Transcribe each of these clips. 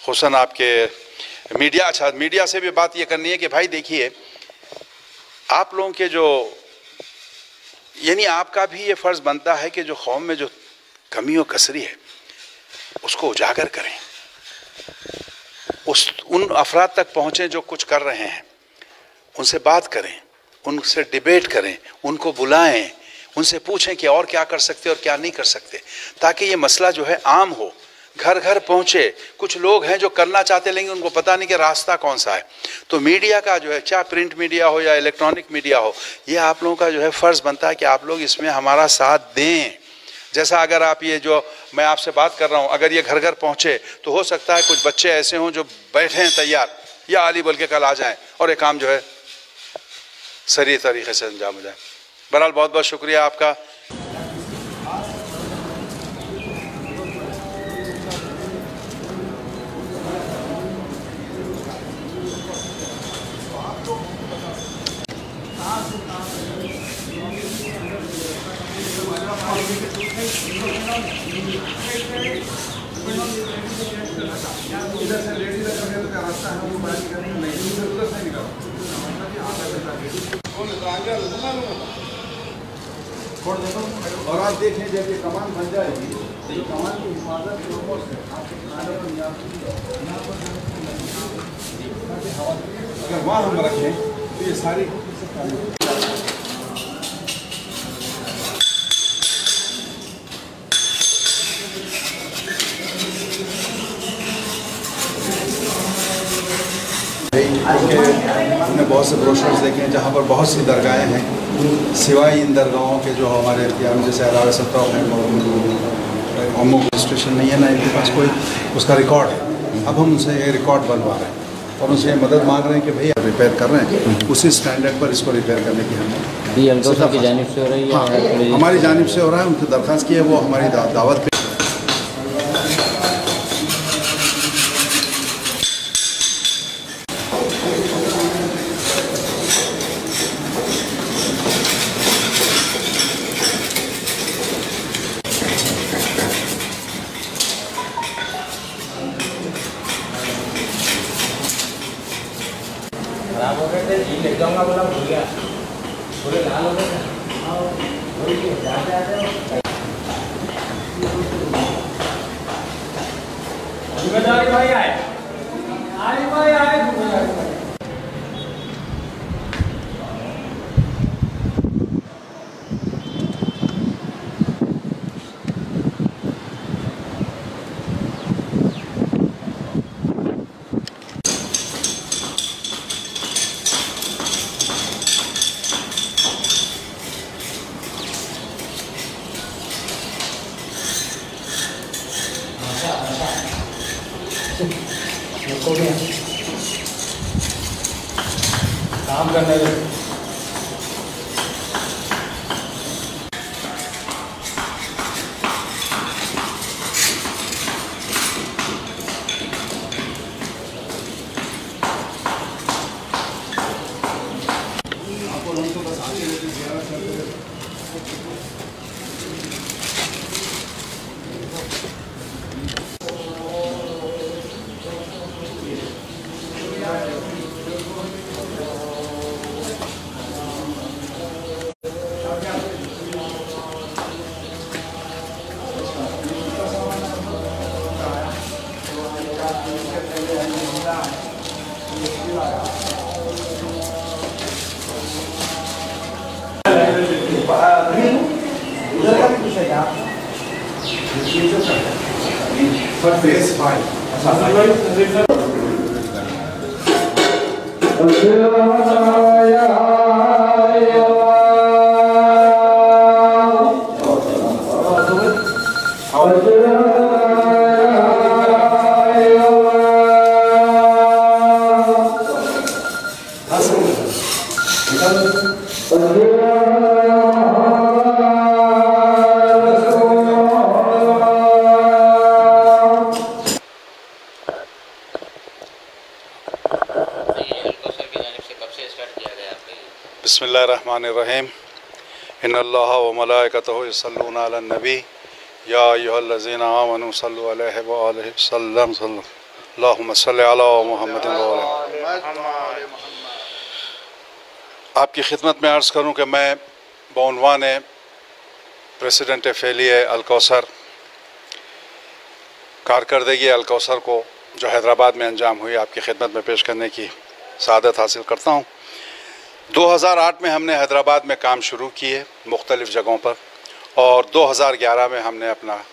खुसन आपके मीडिया, अच्छा मीडिया से भी बात ये करनी है कि भाई देखिए, आप लोगों के जो, यानी आपका भी ये फ़र्ज़ बनता है कि जो कौम में जो कमी और कसरी है उसको उजागर करें, उन अफराद तक पहुँचें जो कुछ कर रहे हैं, उनसे बात करें, उनसे डिबेट करें, उनको बुलाएं, उनसे पूछें कि और क्या कर सकते और क्या नहीं कर सकते, ताकि ये मसला जो है आम हो, घर घर पहुँचे। कुछ लोग हैं जो करना चाहते लेकिन उनको पता नहीं कि रास्ता कौन सा है। तो मीडिया का जो है, चाहे प्रिंट मीडिया हो या इलेक्ट्रॉनिक मीडिया हो, ये आप लोगों का जो है फ़र्ज़ बनता है कि आप लोग इसमें हमारा साथ दें। जैसा अगर आप ये जो मैं आपसे बात कर रहा हूँ, अगर ये घर घर पहुँचे तो हो सकता है कुछ बच्चे ऐसे हों जो बैठे हैं तैयार, या आली बोल के कल आ जाएँ और ये काम जो है सही तरीके से अंजाम हो जाए। बहरहाल बहुत बहुत शुक्रिया आपका। और आप देखें जब ये कमान बन जाएगी तो ये कमान की हिफाजत लोगों से अगर वहाँ हम रखें तो ये सारी हमने बहुत से ब्रोशर्स देखे हैं जहाँ पर बहुत सी दरगाहें हैं, सिवाय इन दरगाहों के जो हमारे इख्तियार में, जैसे अलावा सत्ता अम्मो रजिस्ट्रेशन नहीं है ना, इनके पास कोई उसका रिकॉर्ड है। अब हम उनसे ये रिकॉर्ड बनवा रहे हैं और उनसे मदद मांग रहे हैं कि भैया रिपेयर कर रहे हैं, उसी स्टैंडर्ड पर इसको रिपेयर करने की हमने की जानिब से हो रही है। हाँ, हमारी जानिब से हो रहा है। उनकी दरख्वास्त की है, वो हमारी दावत पे खराब हो गए थे, जी ले जाऊंगा बोला, भूल गया, बोले लाल हो गए जिम्मेदारी भाई आए, भाई आए जिम्मेदारी भाई। काम करने for phase 5. बिस्मिल्लाहिर्रहमानिर्रहीम। इन्नल्लाह व मलाइकतहु युसल्लूना अलन नबी या अय्युहल्लज़ीना आमनू सल्लु अलैहि व आलिहि वसल्लम। अल्लाहुम्मा सल्लि अला मुहम्मद व अला। आपकी खिदमत में अर्ज़ करूं कि मैं बउनवान प्रेसिडेंट फेलिए अलकौसर कारकर्दगी अलकौसर को जो हैदराबाद में अंजाम हुई आपकी खिदमत में पेश करने की सआदत हासिल करता हूं। 2008 में हमने हैदराबाद में काम शुरू किए मुख्तलिफ़ जगहों पर, और 2011 में हमने अपना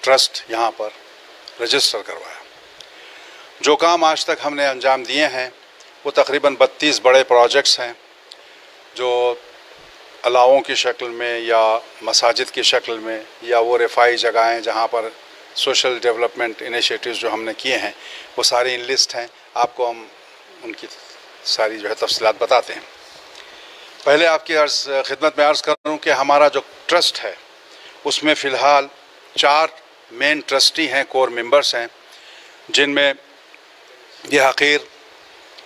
ट्रस्ट यहाँ पर रजिस्टर करवाया। जो काम आज तक हमने अंजाम दिए हैं वो तकरीबन 32 बड़े प्रोजेक्ट्स हैं, जो अलावों की शक्ल में या मसाजिद की शक्ल में, या वो रिफाई जगहें जहाँ पर सोशल डेवलपमेंट इनिशिएटिव्स जो हमने किए हैं वो सारी इन लिस्ट हैं। आपको हम उनकी सारी जो है तफसीलात बताते हैं। पहले आपकी खिदमत में अर्ज़ करूँ कि हमारा जो ट्रस्ट है उसमें फ़िलहाल 4 मेन ट्रस्टी हैं, कोर मेंबर्स हैं, जिनमें ये हक़ीर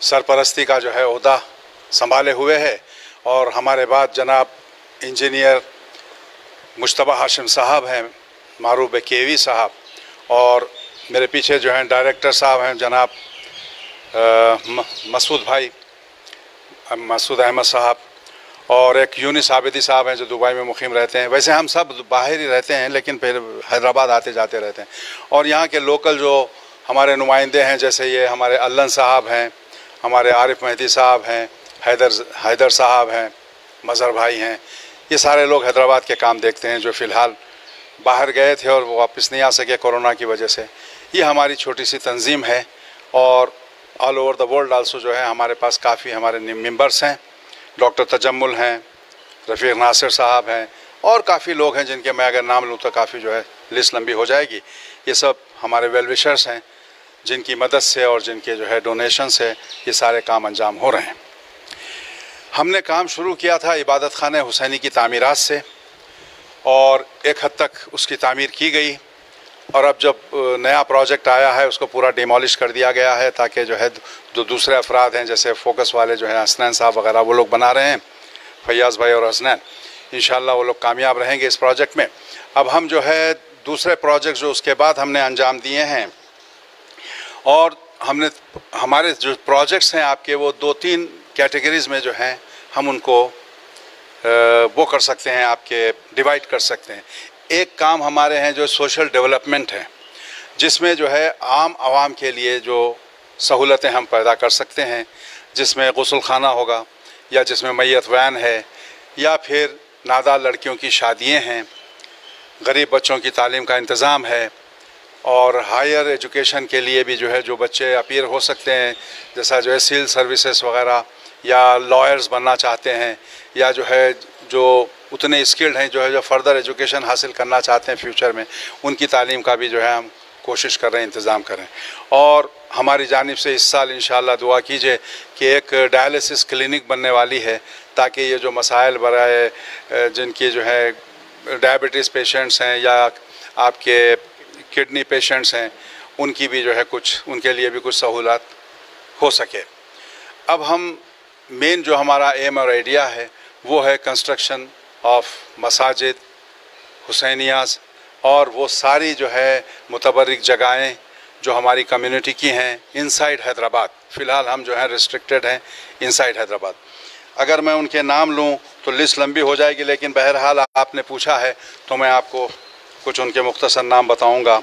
सरपरस्ती का जो है ओहदा संभाले हुए है, और हमारे बाद जनाब इंजीनियर मुश्तबा हाशिम साहब हैं, मारूफ केवी साहब, और मेरे पीछे जो हैं डायरेक्टर साहब हैं जनाब मसूद अहमद साहब, और एक यूनिस आबिदी साहब हैं जो दुबई में मुकीम रहते हैं। वैसे हम सब बाहर ही रहते हैं लेकिन फिर हैदराबाद आते जाते रहते हैं। और यहाँ के लोकल जो हमारे नुमाइंदे हैं, जैसे ये हमारे अल्लन साहब हैं, हमारे आरिफ मेहदी साहब हैं, हैदर साहब हैं, मज़हर भाई हैं, ये सारे लोग हैदराबाद के काम देखते हैं, जो फ़िलहाल बाहर गए थे और वो वापस नहीं आ सके कोरोना की वजह से। ये हमारी छोटी सी तंजीम है, और all over the world also जो है हमारे पास काफ़ी हमारे मेंबर्स हैं। डॉक्टर तजम्मुल हैं, रफ़ीक नासिर साहब हैं, और काफ़ी लोग हैं जिनके मैं अगर नाम लूँ तो काफ़ी जो है लिस्ट लंबी हो जाएगी। ये सब हमारे वेल विशर्स हैं, जिनकी मदद से और जिनके जो है डोनेशन से ये सारे काम अंजाम हो रहे हैं। हमने काम शुरू किया था इबादत खाने हुसैनी की तामीरात से, और एक हद तक उसकी तामीर की गई, और अब जब नया प्रोजेक्ट आया है उसको पूरा डिमोलिश कर दिया गया है, ताकि जो है जो दूसरे अफराद हैं जैसे फोकस वाले जो हैं हसनैन साहब वगैरह वो लोग बना रहे हैं, फैयाज़ भाई और हसनैन, इंशाल्लाह वो लोग कामयाब रहेंगे इस प्रोजेक्ट में। अब हम जो है दूसरे प्रोजेक्ट जो उसके बाद हमने अंजाम दिए हैं, और हमने हमारे जो प्रोजेक्ट्स हैं आपके वो 2-3 कैटेगरीज़ में जो हैं हम उनको वो कर सकते हैं, आपके डिवाइड कर सकते हैं। एक काम हमारे हैं जो सोशल डेवलपमेंट है, जिसमें जो है आम आवाम के लिए जो सहूलतें हम पैदा कर सकते हैं, जिसमें गुस्ल खाना होगा, या जिसमें मैयत वैन है, या फिर नादार लड़कियों की शादियाँ हैं, गरीब बच्चों की तालीम का इंतज़ाम है, और हायर एजुकेशन के लिए भी जो है जो बच्चे अपीयर हो सकते हैं, जैसा जो है सिविल सर्विसेज वगैरह, या लॉयर्स बनना चाहते हैं, या जो है जो उतने स्किल्ड हैं जो है जो फर्दर एजुकेशन हासिल करना चाहते हैं फ्यूचर में, उनकी तालीम का भी जो है हम कोशिश कर रहे हैं, इंतज़ाम करें। और हमारी जानिब से इस साल इंशाअल्लाह दुआ कीजिए कि एक डायलिसिस क्लिनिक बनने वाली है, ताकि ये जो मसाइल बराए जिनकी जो है डायबिटीज़ पेशेंट्स हैं या आपके किडनी पेशेंट्स हैं, उनकी भी जो है कुछ उनके लिए भी कुछ सहूलत हो सके। अब हम मेन जो हमारा एम और आइडिया है वो है कंस्ट्रक्शन ऑफ मसाजिद हुसैनियास, और वो सारी जो है मुतबर्रिक जगहें जो हमारी कम्युनिटी की हैं इनसाइड हैदराबाद। फ़िलहाल हम जो है रिस्ट्रिक्टेड हैं इनसाइड हैदराबाद। अगर मैं उनके नाम लूँ तो लिस्ट लंबी हो जाएगी, लेकिन बहरहाल आपने पूछा है तो मैं आपको कुछ उनके मुख्तसर नाम बताऊँगा।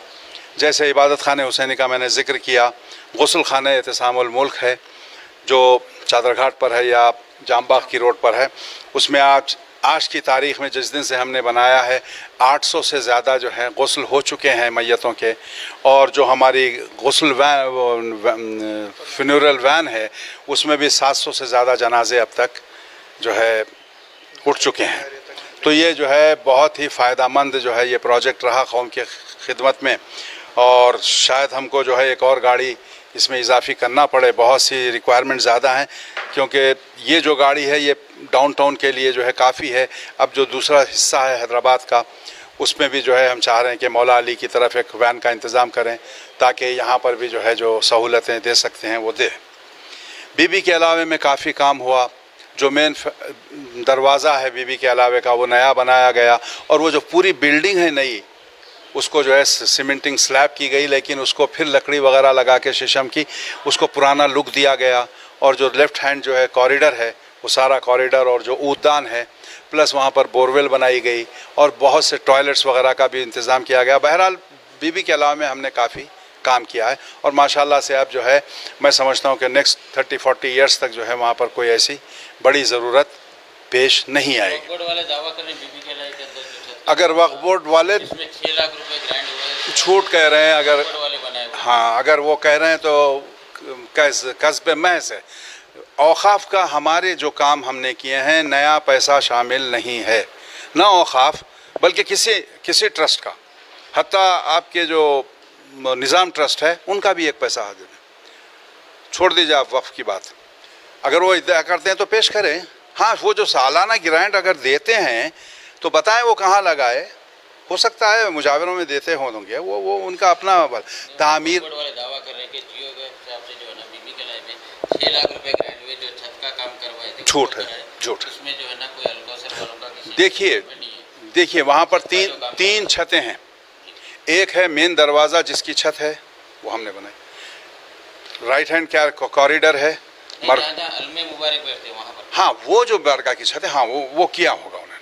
जैसे इबादत खाने हुसैनी का मैंने ज़िक्र किया, गुस्ल खाने एहतिसामुल मुल्क है जो चादरघाट पर है या जामबाग की रोड पर है। उसमें आज की तारीख़ में जिस दिन से हमने बनाया है 800 से ज़्यादा जो है गुस्ल हो चुके हैं मैयतों के, और जो हमारी गुस्ल वैन फ्यूनरल वैन है उसमें भी 700 से ज़्यादा जनाजे अब तक जो है उठ चुके हैं। तो ये जो है बहुत ही फ़ायदामंद जो है ये प्रोजेक्ट रहा कौम की खिदमत में, और शायद हमको जो है एक और गाड़ी इसमें इजाफी करना पड़े, बहुत सी रिक्वायरमेंट ज़्यादा हैं, क्योंकि ये जो गाड़ी है ये डाउनटाउन के लिए जो है काफ़ी है। अब जो दूसरा हिस्सा है हैदराबाद का उसमें भी जो है हम चाह रहे हैं कि मौला अली की तरफ एक वैन का इंतज़ाम करें, ताकि यहाँ पर भी जो है जो सहूलतें दे सकते हैं वो दे। बीबी के अलावे में काफ़ी काम हुआ। जो मेन दरवाज़ा है बीबी के अलावे का वो नया बनाया गया, और वो जो पूरी बिल्डिंग है नई उसको जो है सीमेंटिंग स्लैब की गई, लेकिन उसको फिर लकड़ी वगैरह लगा के शीशम की उसको पुराना लुक दिया गया। और जो लेफ़्ट हैंड जो है कॉरिडोर है, वो सारा कॉरिडोर और जो ऊदान है, प्लस वहाँ पर बोरवेल बनाई गई और बहुत से टॉयलेट्स वगैरह का भी इंतज़ाम किया गया। बहरहाल बीबी के अलावा में हमने काफ़ी काम किया है और माशाल्लाह से अब जो है मैं समझता हूँ कि नेक्स्ट 30-40 ईयर्स तक जो है वहाँ पर कोई ऐसी बड़ी ज़रूरत पेश नहीं आएगी। वक्फ वाले दावा कर रहे हैं बीबी के अंदर अगर वक्फ बोर्ड वाले इसमें 6 लाख रुपए ग्रांट हुए छूट कह रहे हैं, अगर वाले बनाए हुए। हाँ अगर वो कह रहे हैं तो कस्ब महज है। औकाफ का हमारे जो काम हमने किए हैं नया पैसा शामिल नहीं है, ना औकाफ बल्कि किसी ट्रस्ट का, हत्ता आपके जो निज़ाम ट्रस्ट है उनका भी एक पैसा हाजिर है। छोड़ दीजिए आप वक्फ की बात, अगर वो इद्दा करते हैं तो पेश करें। हाँ वो जो सालाना ग्रांट अगर देते हैं तो बताएं वो कहाँ लगाए, हो सकता है मुजावरों में देते होंगे, वो उनका अपना तामीर। वाले दावा कर रहे हैं कि जियो के हिसाब से जो है ना बीबी के में 6 लाख रुपए ग्रांट हुए जो छत का काम करवाए थे। झूठ है, झूठ। इसमें जो है ना कोई अल्कोसर वालों का देखिए वहाँ पर तीन छतें हैं। एक है मेन दरवाज़ा जिसकी छत है वो हमने बनाई, राइट हैंड क्या कॉरिडोर है अलमे मुबारक बैठते वहाँ पर। हाँ वो जो बरका की छत है, हाँ वो किया होगा उन्होंने,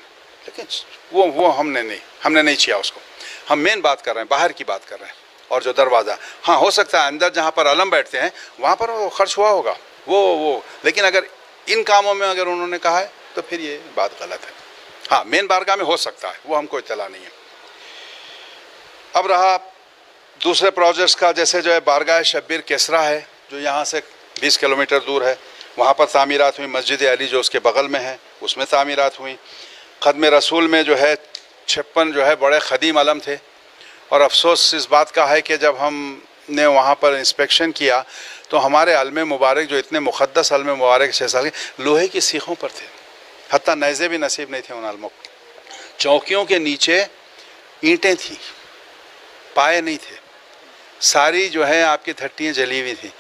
लेकिन वो हमने नहीं किया उसको। हम मेन बात कर रहे हैं, बाहर की बात कर रहे हैं। और जो दरवाज़ा, हाँ हो सकता है अंदर जहाँ पर अलम बैठते हैं वहाँ पर वो खर्च हुआ होगा वो लेकिन अगर इन कामों में अगर उन्होंने कहा है तो फिर ये बात गलत है। हाँ मेन बारगाह में हो सकता है, वो हमको इत्तला नहीं है। अब रहा दूसरे प्रोजेक्ट्स का, जैसे जो है बारगाह शब्बीर केसरा है जो यहाँ से 20 किलोमीटर दूर है, वहाँ पर तामीरात हुई। मस्जिद अली जो उसके बगल में है उसमें तामीरात हुई। ख़द्म रसूल में जो है 56 जो है बड़े ख़दीम अलम थे और अफसोस इस बात का है कि जब हमने वहाँ पर इंस्पेक्शन किया तो हमारे अलम मुबारक जो इतने मुक़द्दस अलम मुबारक 6 साल के लोहे की सीखों पर थे, हत्ता नेज़े भी नसीब नहीं थे उन अलमों को। चौकियों के नीचे ईंटें थी, पाए नहीं थे, सारी जो है आपकी धट्टियाँ जली हुई थी।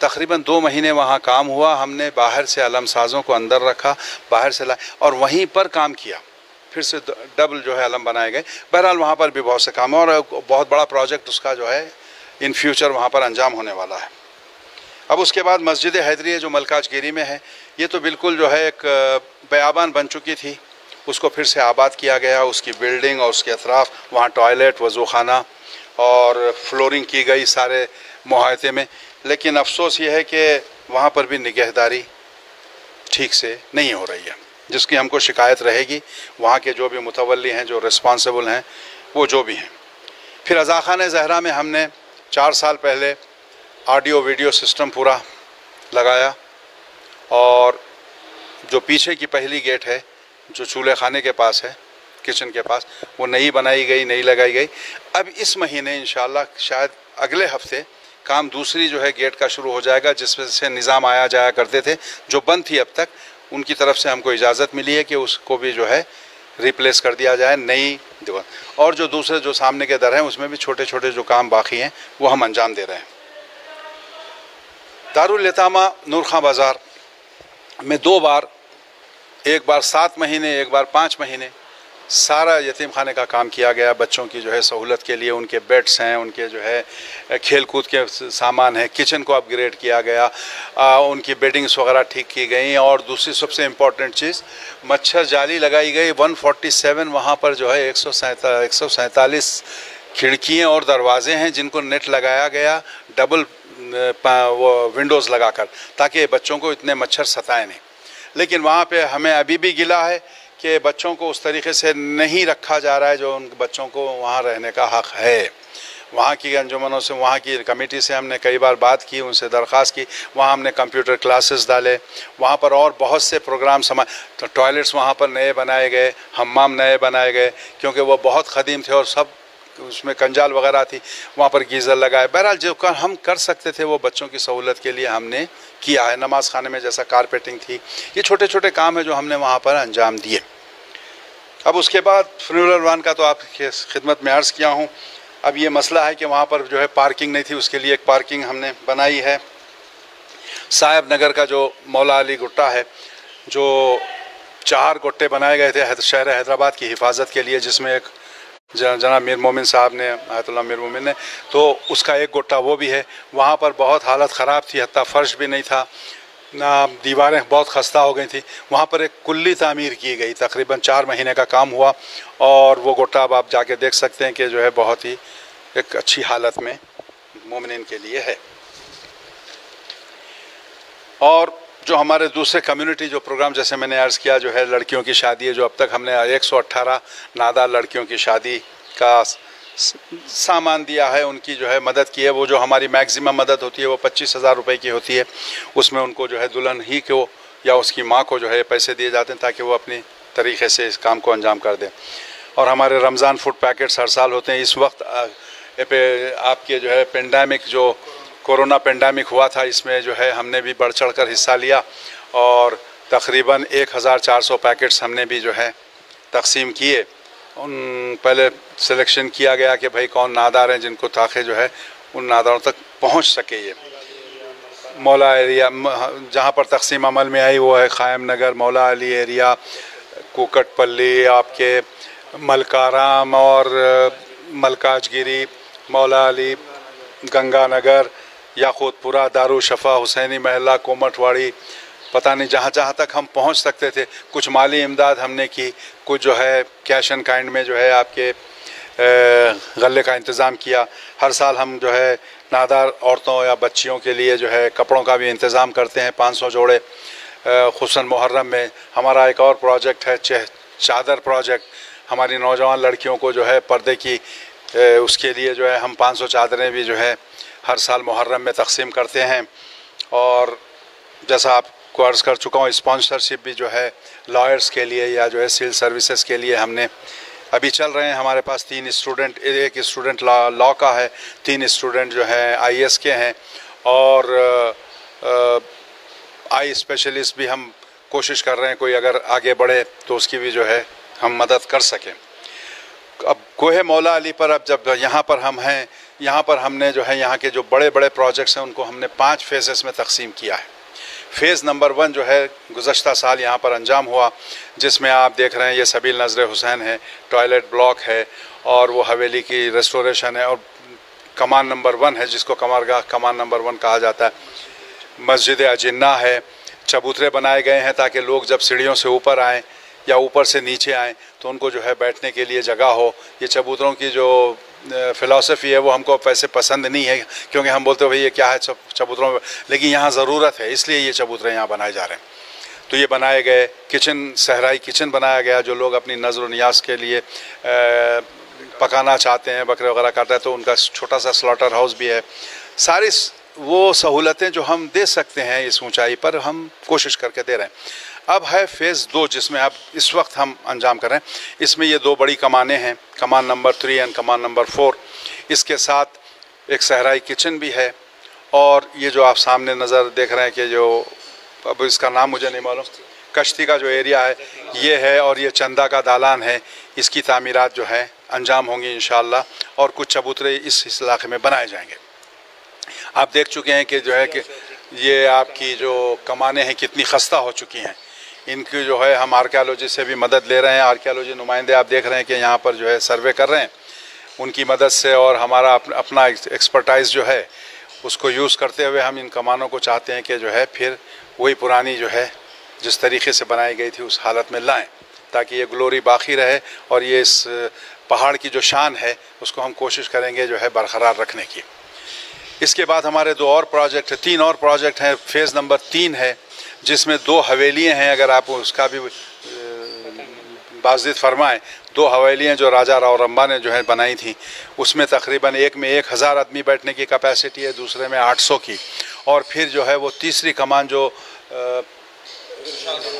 तकरीबन 2 महीने वहाँ काम हुआ। हमने बाहर से अलम साज़ों को अंदर रखा, बाहर से लाए और वहीं पर काम किया। फिर से डबल जो है अलम बनाए गए। बहरहाल वहाँ पर भी बहुत से काम है और बहुत बड़ा प्रोजेक्ट उसका जो है इन फ्यूचर वहाँ पर अंजाम होने वाला है। अब उसके बाद मस्जिद हैदरी जो मलकाजगिरी में है, ये तो बिल्कुल जो है एक बयाबान बन चुकी थी, उसको फिर से आबाद किया गया। उसकी बिल्डिंग और उसके अतराफ़ वहाँ टॉयलेट, वज़ू खाना और फ्लोरिंग की गई सारे मुहायते में। लेकिन अफसोस ये है कि वहाँ पर भी निगहदारी ठीक से नहीं हो रही है, जिसकी हमको शिकायत रहेगी। वहाँ के जो भी मुतवल्ली हैं, जो रिस्पॉन्सिबल हैं, वो जो भी हैं। फिर अज़ाख़ान ज़हरा में हमने 4 साल पहले ऑडियो वीडियो सिस्टम पूरा लगाया और जो पीछे की पहली गेट है जो चूल्हे खाने के पास है, किचन के पास, वो नई बनाई गई, नई लगाई गई। अब इस महीने इंशाल्लाह शायद अगले हफ्ते काम दूसरी जो है गेट का शुरू हो जाएगा, जिसमें से निज़ाम आया जाया करते थे जो बंद थी अब तक। उनकी तरफ से हमको इजाज़त मिली है कि उसको भी जो है रिप्लेस कर दिया जाए, नई दीवार। और जो दूसरे जो सामने के दर हैं उसमें भी छोटे छोटे जो काम बाकी हैं वो हम अंजाम दे रहे हैं। दारुल यतामा नूर खां बाज़ार में 2 बार, एक बार 7 महीने, एक बार 5 महीने सारा यतीम खाने का काम किया गया। बच्चों की जो है सहूलत के लिए उनके बेड्स हैं, उनके जो है खेल कूद के सामान है, किचन को अपग्रेड किया गया, उनकी बेडिंग्स वगैरह ठीक की गई। और दूसरी सबसे इम्पॉर्टेंट चीज़, मच्छर जाली लगाई गई 147। वहाँ पर जो है 147 खिड़कियाँ और दरवाजे हैं जिनको नेट लगाया गया, डबल वो विंडोज़ लगाकर, ताकि बच्चों को इतने मच्छर सताए नहीं। लेकिन वहाँ पे हमें अभी भी गिला है कि बच्चों को उस तरीके से नहीं रखा जा रहा है जो उन बच्चों को वहाँ रहने का हक़ है। वहाँ की अंजुमनों से, वहाँ की कमेटी से हमने कई बार बात की, उनसे दरख्वास्त की। वहाँ हमने कंप्यूटर क्लासेस डाले, वहाँ पर और बहुत से प्रोग्राम तो टॉयलेट्स वहाँ पर नए बनाए गए, हम्माम नए बनाए गए, क्योंकि वो बहुत ख़दीम थे और सब उसमें कंजाल वगैरह थी। वहाँ पर गीज़र लगाए। बहरहाल जो हम कर सकते थे वो बच्चों की सहूलत के लिए हमने किया है। नमाज खाने में जैसा कारपेटिंग थी, ये छोटे छोटे काम है जो हमने वहाँ पर अंजाम दिए। अब उसके बाद फ्यूनरल वान का तो आपकी खिदमत में अर्ज़ किया हूँ। अब ये मसला है कि वहाँ पर जो है पार्किंग नहीं थी, उसके लिए एक पार्किंग हमने बनाई है। साहिब नगर का जो मौला अली गुट्टा है, जो 4 गुट्टे बनाए गए थे शहर हैदराबाद की हिफाजत के लिए, जिसमें एक जनाब मीर मोमिन साहब ने, आयतुल्लाह मीर मोमिन ने, तो उसका एक गोटा वो भी है। वहाँ पर बहुत हालत ख़राब थी, हत्ता फर्श भी नहीं था, ना दीवारें बहुत खस्ता हो गई थी। वहाँ पर एक कुल्ली तामीर की गई, तकरीबन 4 महीने का काम हुआ, और वो गोटा अब आप जाके देख सकते हैं कि जो है बहुत ही एक अच्छी हालत में मोमिन के लिए है। और जो हमारे दूसरे कम्युनिटी जो प्रोग्राम, जैसे मैंने अर्ज़ किया, जो है लड़कियों की शादी है, जो अब तक हमने 118 नादार लड़कियों की शादी का सामान दिया है, उनकी जो है मदद की है। वो जो हमारी मैक्सिमम मदद होती है वो 25,000 रुपये की होती है। उसमें उनको जो है दुल्हन ही को या उसकी माँ को जो है पैसे दिए जाते हैं ताकि वो अपनी तरीक़े से इस काम को अंजाम कर दें। और हमारे रमज़ान फूड पैकेट्स हर साल होते हैं। इस वक्त आपके जो है पेंडेमिक, जो कोरोना पेंडेमिक हुआ था, इसमें जो है हमने भी बढ़ चढ़ कर हिस्सा लिया और तकरीबन 1400 पैकेट्स हमने भी जो है तकसीम किए। उन पहले सिलेक्शन किया गया कि भाई कौन नादार हैं जिनको ताकि जो है उन नादारों तक पहुंच सके। ये मौला एरिया जहां पर तकसीम अमल में आई वो है क़ायम नगर, मौला अली एरिया, कुकटपल्ली, आपके मलकाराम और मलकाजगिरी, मौला अली, गंगा नगर, याकूतपुरा, दारुशफ़ा, हुसैनी महल्ला, कोमटवाड़ी, पता नहीं जहाँ जहाँ तक हम पहुँच सकते थे। कुछ माली इमदाद हमने की, कुछ जो है कैश एंड काइंड में जो है आपके गले का इंतज़ाम किया। हर साल हम जो है नादार औरतों या बच्चियों के लिए जो है कपड़ों का भी इंतज़ाम करते हैं, 500 जोड़े। खुसन मुहर्रम में हमारा एक और प्रोजेक्ट है, चादर प्रोजेक्ट। हमारी नौजवान लड़कियों को जो है पर्दे की उसके लिए जो है हम 500 चादरें भी जो है हर साल मुहर्रम में तकसीम करते हैं। और जैसा आपको अर्ज़ कर चुका हूँ, स्पॉन्सरशिप भी जो है लॉयर्स के लिए या जो है सिविल सर्विसेज के लिए हमने अभी चल रहे हैं। हमारे पास 3 स्टूडेंट, एक स्टूडेंट लॉ का है, 3 स्टूडेंट जो है IAS के हैं, और आई स्पेशलिस्ट भी हम कोशिश कर रहे हैं कोई अगर आगे बढ़े तो उसकी भी जो है हम मदद कर सकें। अब कोहे मौला अली पर अब जब यहाँ पर हम हैं, यहाँ पर हमने जो है यहाँ के जो बड़े बड़े प्रोजेक्ट्स हैं उनको हमने 5 फेजेस में तकसीम किया है। फ़ेज़ नंबर 1 जो है गुज़श्ता साल यहाँ पर अंजाम हुआ, जिसमें आप देख रहे हैं ये सबील नज़र हुसैन है, टॉयलेट ब्लॉक है, और वो हवेली की रेस्टोरेशन है, और कमान नंबर 1 है जिसको कमरगाह कमान नंबर 1 कहा जाता है। मस्जिद अजिन्ना है, चबूतरे बनाए गए हैं ताकि लोग जब सीढ़ियों से ऊपर आएँ या ऊपर से नीचे आएँ तो उनको जो है बैठने के लिए जगह हो। ये चबूतरों की जो फ़िलासफ़ी है वो हमको वैसे पसंद नहीं है, क्योंकि हम बोलते हैं भाई ये क्या है चबूतरों में, लेकिन यहाँ ज़रूरत है इसलिए ये चबूतरे यहाँ बनाए जा रहे हैं। तो ये बनाए गए किचन, सहराई किचन बनाया गया, जो लोग अपनी नज़र व नियाज़ के लिए पकाना चाहते हैं, बकरे वगैरह काटते हैं, तो उनका छोटा सा स्लॉटर हाउस भी है। सारी वो सहूलतें जो हम दे सकते हैं इस ऊंचाई पर हम कोशिश करके दे रहे हैं। अब है फ़ेज़ 2 जिसमें अब इस वक्त हम अंजाम कर रहे हैं। इसमें ये 2 बड़ी कमानें हैं, कमान नंबर 3 एंड कमान नंबर 4। इसके साथ एक सहराई किचन भी है, और ये जो आप सामने नज़र देख रहे हैं कि जो अब इसका नाम मुझे नहीं मालूम, कश्ती का जो एरिया है ये है, और ये चंदा का दालान है। इसकी तामीरात जो है अंजाम होंगी इंशाअल्लाह, और कुछ चबूतरे इस इलाके में बनाए जाएंगे। आप देख चुके हैं कि जो है कि ये आपकी जो कमानें हैं कितनी खस्ता हो चुकी हैं। इनकी जो है हम आर्कियोलॉजी से भी मदद ले रहे हैं। आर्कियोलॉजी नुमाइंदे आप देख रहे हैं कि यहाँ पर जो है सर्वे कर रहे हैं, उनकी मदद से, और हमारा अपना एक्सपर्टाइज़ जो है उसको यूज़ करते हुए हम इन कमानों को चाहते हैं कि जो है फिर वही पुरानी जो है जिस तरीके से बनाई गई थी उस हालत में लाएँ, ताकि ये ग्लोरी बाकी रहे, और ये इस पहाड़ की जो शान है उसको हम कोशिश करेंगे जो है बरकरार रखने की। इसके बाद हमारे 2 और प्रोजेक्ट, 3 और प्रोजेक्ट हैं। फ़ेज़ नंबर 3 है जिसमें 2 हवेलियाँ हैं। अगर आप उसका भी बाज़िद फरमाएँ, 2 हवेलियाँ जो राजा रावरंबा ने जो है बनाई थी, उसमें तकरीबन एक में 1000 आदमी बैठने की कैपेसिटी है, दूसरे में 800 की। और फिर जो है वो तीसरी कमान जो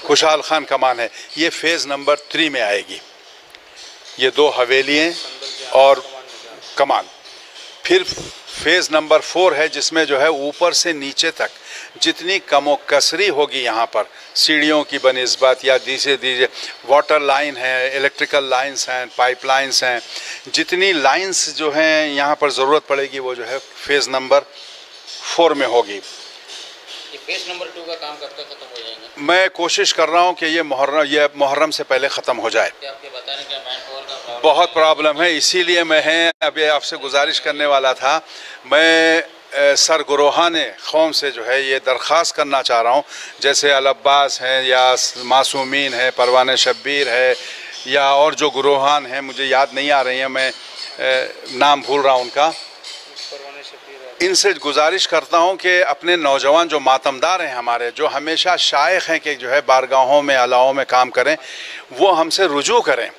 खुशहाल खान कमान है, ये फ़ेज़ नंबर 3 में आएगी। ये 2 हवेलियाँ और कमान। फिर फ़ेज़ नंबर 4 है जिसमें जो है ऊपर से नीचे तक जितनी कमो कसरी होगी यहाँ पर सीढ़ियों की बनिस्बत, या दीजिए वाटर लाइन है, इलेक्ट्रिकल लाइंस हैं, पाइप लाइन्स हैं, जितनी लाइंस जो हैं यहाँ पर ज़रूरत पड़ेगी वो जो है फ़ेज़ नंबर 4 में होगी। फ़ेज़ नंबर 2 का काम कब तक ख़त्म हो जाएगा? मैं कोशिश कर रहा हूँ कि ये मुहर्रम से पहले ख़त्म हो जाए। आपके बताने का मैन पावर का बहुत प्रॉब्लम है, इसीलिए मैं अभी आपसे गुजारिश करने वाला था। मैं सरगरोहाने कौम से जो है ये दरख्वास्त करना चाह रहा हूँ, जैसे अल अब्बास हैं या मासूमीन है, परवाने शब्बीर है या और जो गुरोहान हैं, मुझे याद नहीं आ रही हैं, मैं नाम भूल रहा हूँ उनका। इनसे गुजारिश करता हूँ कि अपने नौजवान जो मातमदार हैं हमारे, जो हमेशा शायख हैं कि जो है बारगाहों में अलाओं में काम करें, वो हमसे रुजू करें,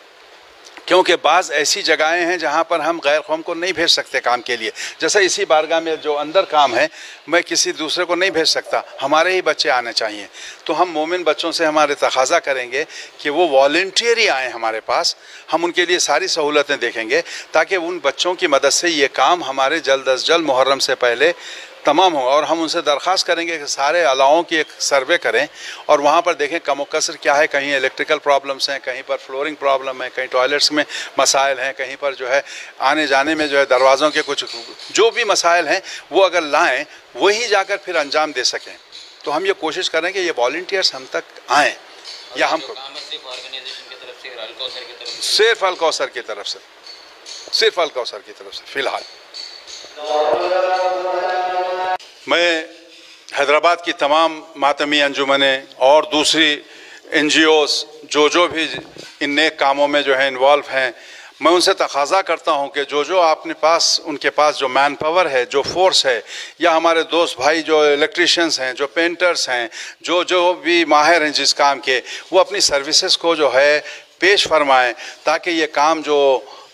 क्योंकि बाज़ ऐसी जगहें हैं जहाँ पर हम गैर कौम को नहीं भेज सकते काम के लिए। जैसे इसी बारगाह में जो अंदर काम है, मैं किसी दूसरे को नहीं भेज सकता, हमारे ही बच्चे आने चाहिए। तो हम मोमिन बच्चों से हमारे तकाज़ा करेंगे कि वो वॉलंटियर ही आएँ हमारे पास, हम उनके लिए सारी सहूलतें देखेंगे ताकि उन बच्चों की मदद से ये काम हमारे जल्द अज जल्द मुहर्रम से पहले तमाम हो। और हम उनसे दरख्वास्त करेंगे कि सारे अलाओं की एक सर्वे करें और वहाँ पर देखें कम कसर क्या है। कहीं इलेक्ट्रिकल प्रॉब्लम्स हैं, कहीं पर फ्लोरिंग प्रॉब्लम है, कहीं टॉयलेट्स में मसाइल हैं, कहीं पर जो है आने जाने में जो है दरवाज़ों के कुछ जो भी मसाइल हैं वो अगर लाएँ वही जाकर फिर अंजाम दे सकें। तो हम ये कोशिश करें कि ये वॉलंटियर्स हम तक आएँ या हमको सिर्फ अल कौसर की तरफ से, सिर्फ अल कौसर की तरफ से फ़िलहाल। मैं हैदराबाद की तमाम मातमी अंजुमनें और दूसरी NGOs जो भी इन नेक कामों में जो है इन्वॉल्व हैं, मैं उनसे तकाज़ा करता हूं कि जो आपने पास उनके पास जो मैन पावर है, जो फोर्स है, या हमारे दोस्त भाई जो इलेक्ट्रिशियंस हैं, जो पेंटर्स हैं, जो भी माहिर हैं जिस काम के, वो अपनी सर्विसेज को जो है पेश फरमाएँ ताकि ये काम जो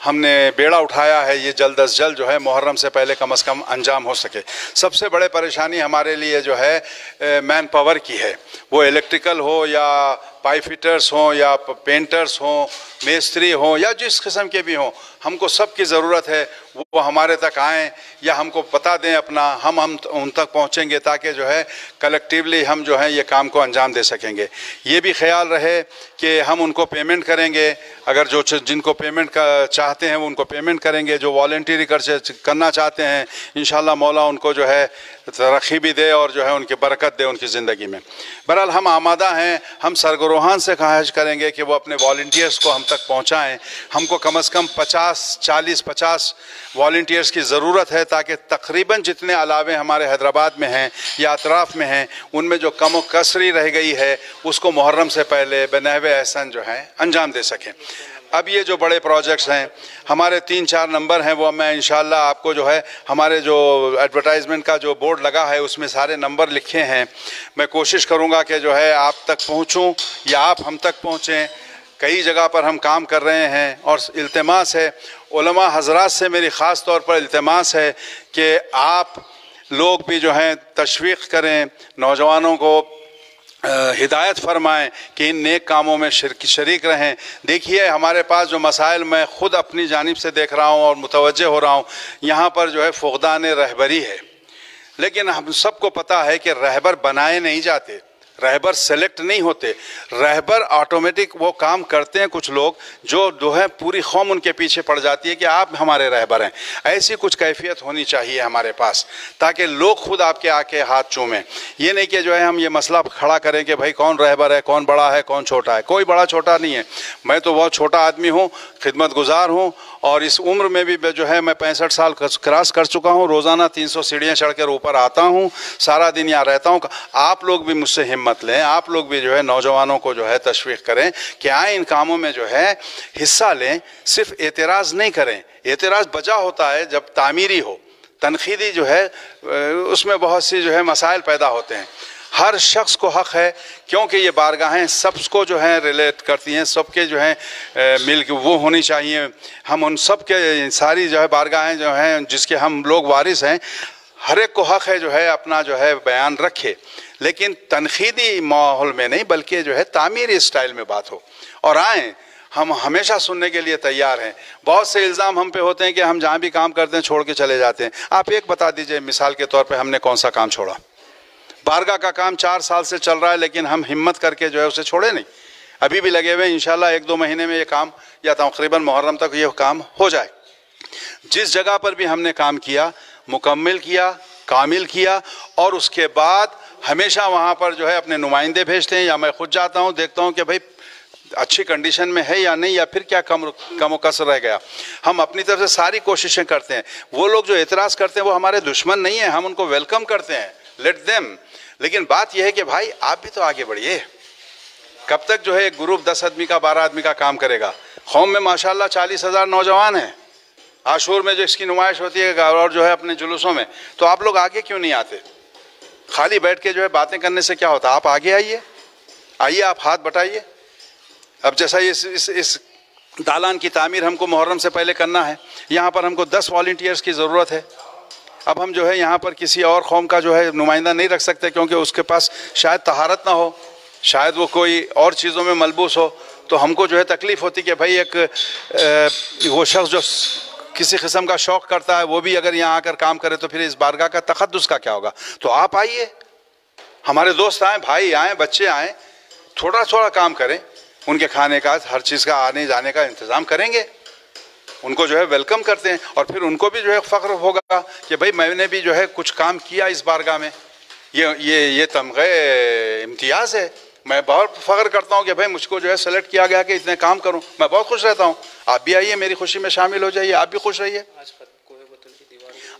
हमने बेड़ा उठाया है ये जल्द अज जल्द जो है मुहर्रम से पहले कम से कम अंजाम हो सके। सबसे बड़े परेशानी हमारे लिए जो है मैन पावर की है, वो इलेक्ट्रिकल हो या पाइप फिटर्स हों या पेंटर्स हों, मेस्त्री हों या जिस किस्म के भी हों, हमको सब की ज़रूरत है वो हमारे तक आएँ या हमको बता दें अपना, हम उन तक पहुँचेंगे ताकि जो है कलेक्टिवली हम जो है ये काम को अंजाम दे सकेंगे। ये भी ख्याल रहे कि हम उनको पेमेंट करेंगे, अगर जो जिनको पेमेंट का चाहते हैं वो उनको पेमेंट करेंगे, जो वॉलंटियरी करना चाहते हैं इंशाल्लाह मौला उनको जो है तरक्की भी दे और जो है उनकी बरकत दे उनकी ज़िंदगी में। बहरहाल हम आमादा हैं, हम सरगरोहान से ख्वाहिश करेंगे कि वो अपने वॉलंटियर्स को हम तक पहुँचाएँ। हमको कम से कम 40-50 वॉलंटियर्स की ज़रूरत है ताकि तकरीबन जितने अलावे हमारे हैदराबाद में हैं या अतराफ़ में हैं उनमें जो कम कसरी रह गई है उसको मुहर्रम से पहले बनहवे एहसन जो है अंजाम दे सकें। अब ये जो बड़े प्रोजेक्ट्स हैं हमारे 3-4 नंबर हैं, वो मैं इंशाल्लाह आपको जो है हमारे जो एडवर्टाइजमेंट का जो बोर्ड लगा है उसमें सारे नंबर लिखे हैं। मैं कोशिश करूँगा कि जो है आप तक पहुँचूँ या आप हम तक पहुँचें। कई जगह पर हम काम कर रहे हैं और इल्तिमास है उलमा हजरात से, मेरी ख़ास तौर पर इल्तिमास है कि आप लोग भी जो हैं तशवीक़ करें, नौजवानों को हिदायत फरमाएं कि इन नेक कामों में शरीक रहें। देखिए हमारे पास जो मसाइल मैं ख़ुद अपनी जानिब से देख रहा हूँ और मुतवज्जे हो रहा हूँ, यहाँ पर जो है फुक़दान रहबरी है, लेकिन हम सबको पता है कि रहबर बनाए नहीं जाते, रहबर सेलेक्ट नहीं होते, रहबर ऑटोमेटिक वो काम करते हैं कुछ लोग जो है पूरी कौम उनके पीछे पड़ जाती है कि आप हमारे रहबर हैं। ऐसी कुछ कैफियत होनी चाहिए हमारे पास ताकि लोग खुद आपके आके हाथ चूमें। ये नहीं कि जो है हम ये मसला खड़ा करें कि भाई कौन रहबर है, कौन बड़ा है, कौन छोटा है। कोई बड़ा छोटा नहीं है, मैं तो बहुत छोटा आदमी हूँ, खिदमत गुजार हूँ और इस उम्र में भी जो है मैं 65 साल क्रॉस कर चुका हूँ। रोज़ाना 300 सीढ़ियाँ चढ़ कर ऊपर आता हूँ, सारा दिन यहाँ रहता हूँ। आप लोग भी मुझसे हिम्मत लें, आप लोग भी जो है नौजवानों को जो है तशवीक़ करें कि आए इन कामों में जो है हिस्सा लें। सिर्फ एतराज़ नहीं करें, एतराज़ बजा होता है जब तामीरी हो, तनकीदी जो है उसमें बहुत सी जो है मसाइल पैदा होते हैं। हर शख्स को हक़ है क्योंकि ये बारगाहें सबको जो है रिलेट करती हैं, सबके जो है मिल के वो होनी चाहिए। हम उन सब के सारी जो है बारगाहें जो हैं जिसके हम लोग वारिस हैं, हर एक को हक़ है जो है अपना जो है बयान रखे, लेकिन तनकीदी माहौल में नहीं बल्कि जो है तामीरी स्टाइल में बात हो। और आएँ, हम हमेशा सुनने के लिए तैयार हैं। बहुत से इल्ज़ाम हम पे होते हैं कि हम जहाँ भी काम करते हैं छोड़ के चले जाते हैं। आप एक बता दीजिए मिसाल के तौर पे हमने कौन सा काम छोड़ा? बारगाह का काम 4 साल से चल रहा है लेकिन हम हिम्मत करके जो है उसे छोड़े नहीं, अभी भी लगे हुए। इंशाल्लाह 1-2 महीने में ये काम या तकरीबन मुहर्रम तक ये काम हो जाए। जिस जगह पर भी हमने काम किया मुकम्मल किया, कामिल किया और उसके बाद हमेशा वहाँ पर जो है अपने नुमाइंदे भेजते हैं या मैं खुद जाता हूँ, देखता हूँ कि भाई अच्छी कंडीशन में है या नहीं, या फिर क्या कम कसर रह गया। हम अपनी तरफ से सारी कोशिशें करते हैं। वो लोग जो एतराज़ करते हैं वो हमारे दुश्मन नहीं है, हम उनको वेलकम करते हैं, लेट देम। लेकिन बात यह है कि भाई आप भी तो आगे बढ़िए। कब तक जो है एक ग्रुप 10 आदमी का 12 आदमी का काम करेगा? कौम में माशाल्लाह 40,000 नौजवान हैं। आशूर में जो इसकी नुमाइश होती है और जो है अपने जुलूसों में, तो आप लोग आगे क्यों नहीं आते? खाली बैठ के जो है बातें करने से क्या होता? आप आगे आइए, आइए आप हाथ बटाइए। अब जैसा इस दालान की तामीर हमको मुहर्रम से पहले करना है, यहाँ पर हमको 10 वॉलंटियर्स की ज़रूरत है। अब हम जो है यहाँ पर किसी और कौम का जो है नुमाइंदा नहीं रख सकते, क्योंकि उसके पास शायद तहारत ना हो, शायद वो कोई और चीज़ों में मलबूस हो। तो हमको जो है तकलीफ़ होती कि भाई एक वो शख्स जो किसी किस्म का शौक़ करता है वो भी अगर यहाँ आकर काम करे तो फिर इस बारगाह का तक़द्दुस का क्या होगा? तो आप आइए, हमारे दोस्त आएँ, भाई आएँ, बच्चे आएँ, थोड़ा थोड़ा काम करें, उनके खाने का हर चीज़ का आने जाने का इंतज़ाम करेंगे, उनको जो है वेलकम करते हैं। और फिर उनको भी जो है फ़ख्र होगा कि भाई मैंने भी जो है कुछ काम किया इस बारगाह में, ये तमग़े इम्तियाज़ है। मैं बहुत फ़ख्र करता हूँ कि भाई मुझको जो है सेलेक्ट किया गया कि इतने काम करूँ। मैं बहुत खुश रहता हूँ। आप भी आइए, मेरी खुशी में शामिल हो जाइए, आप भी खुश रहिए।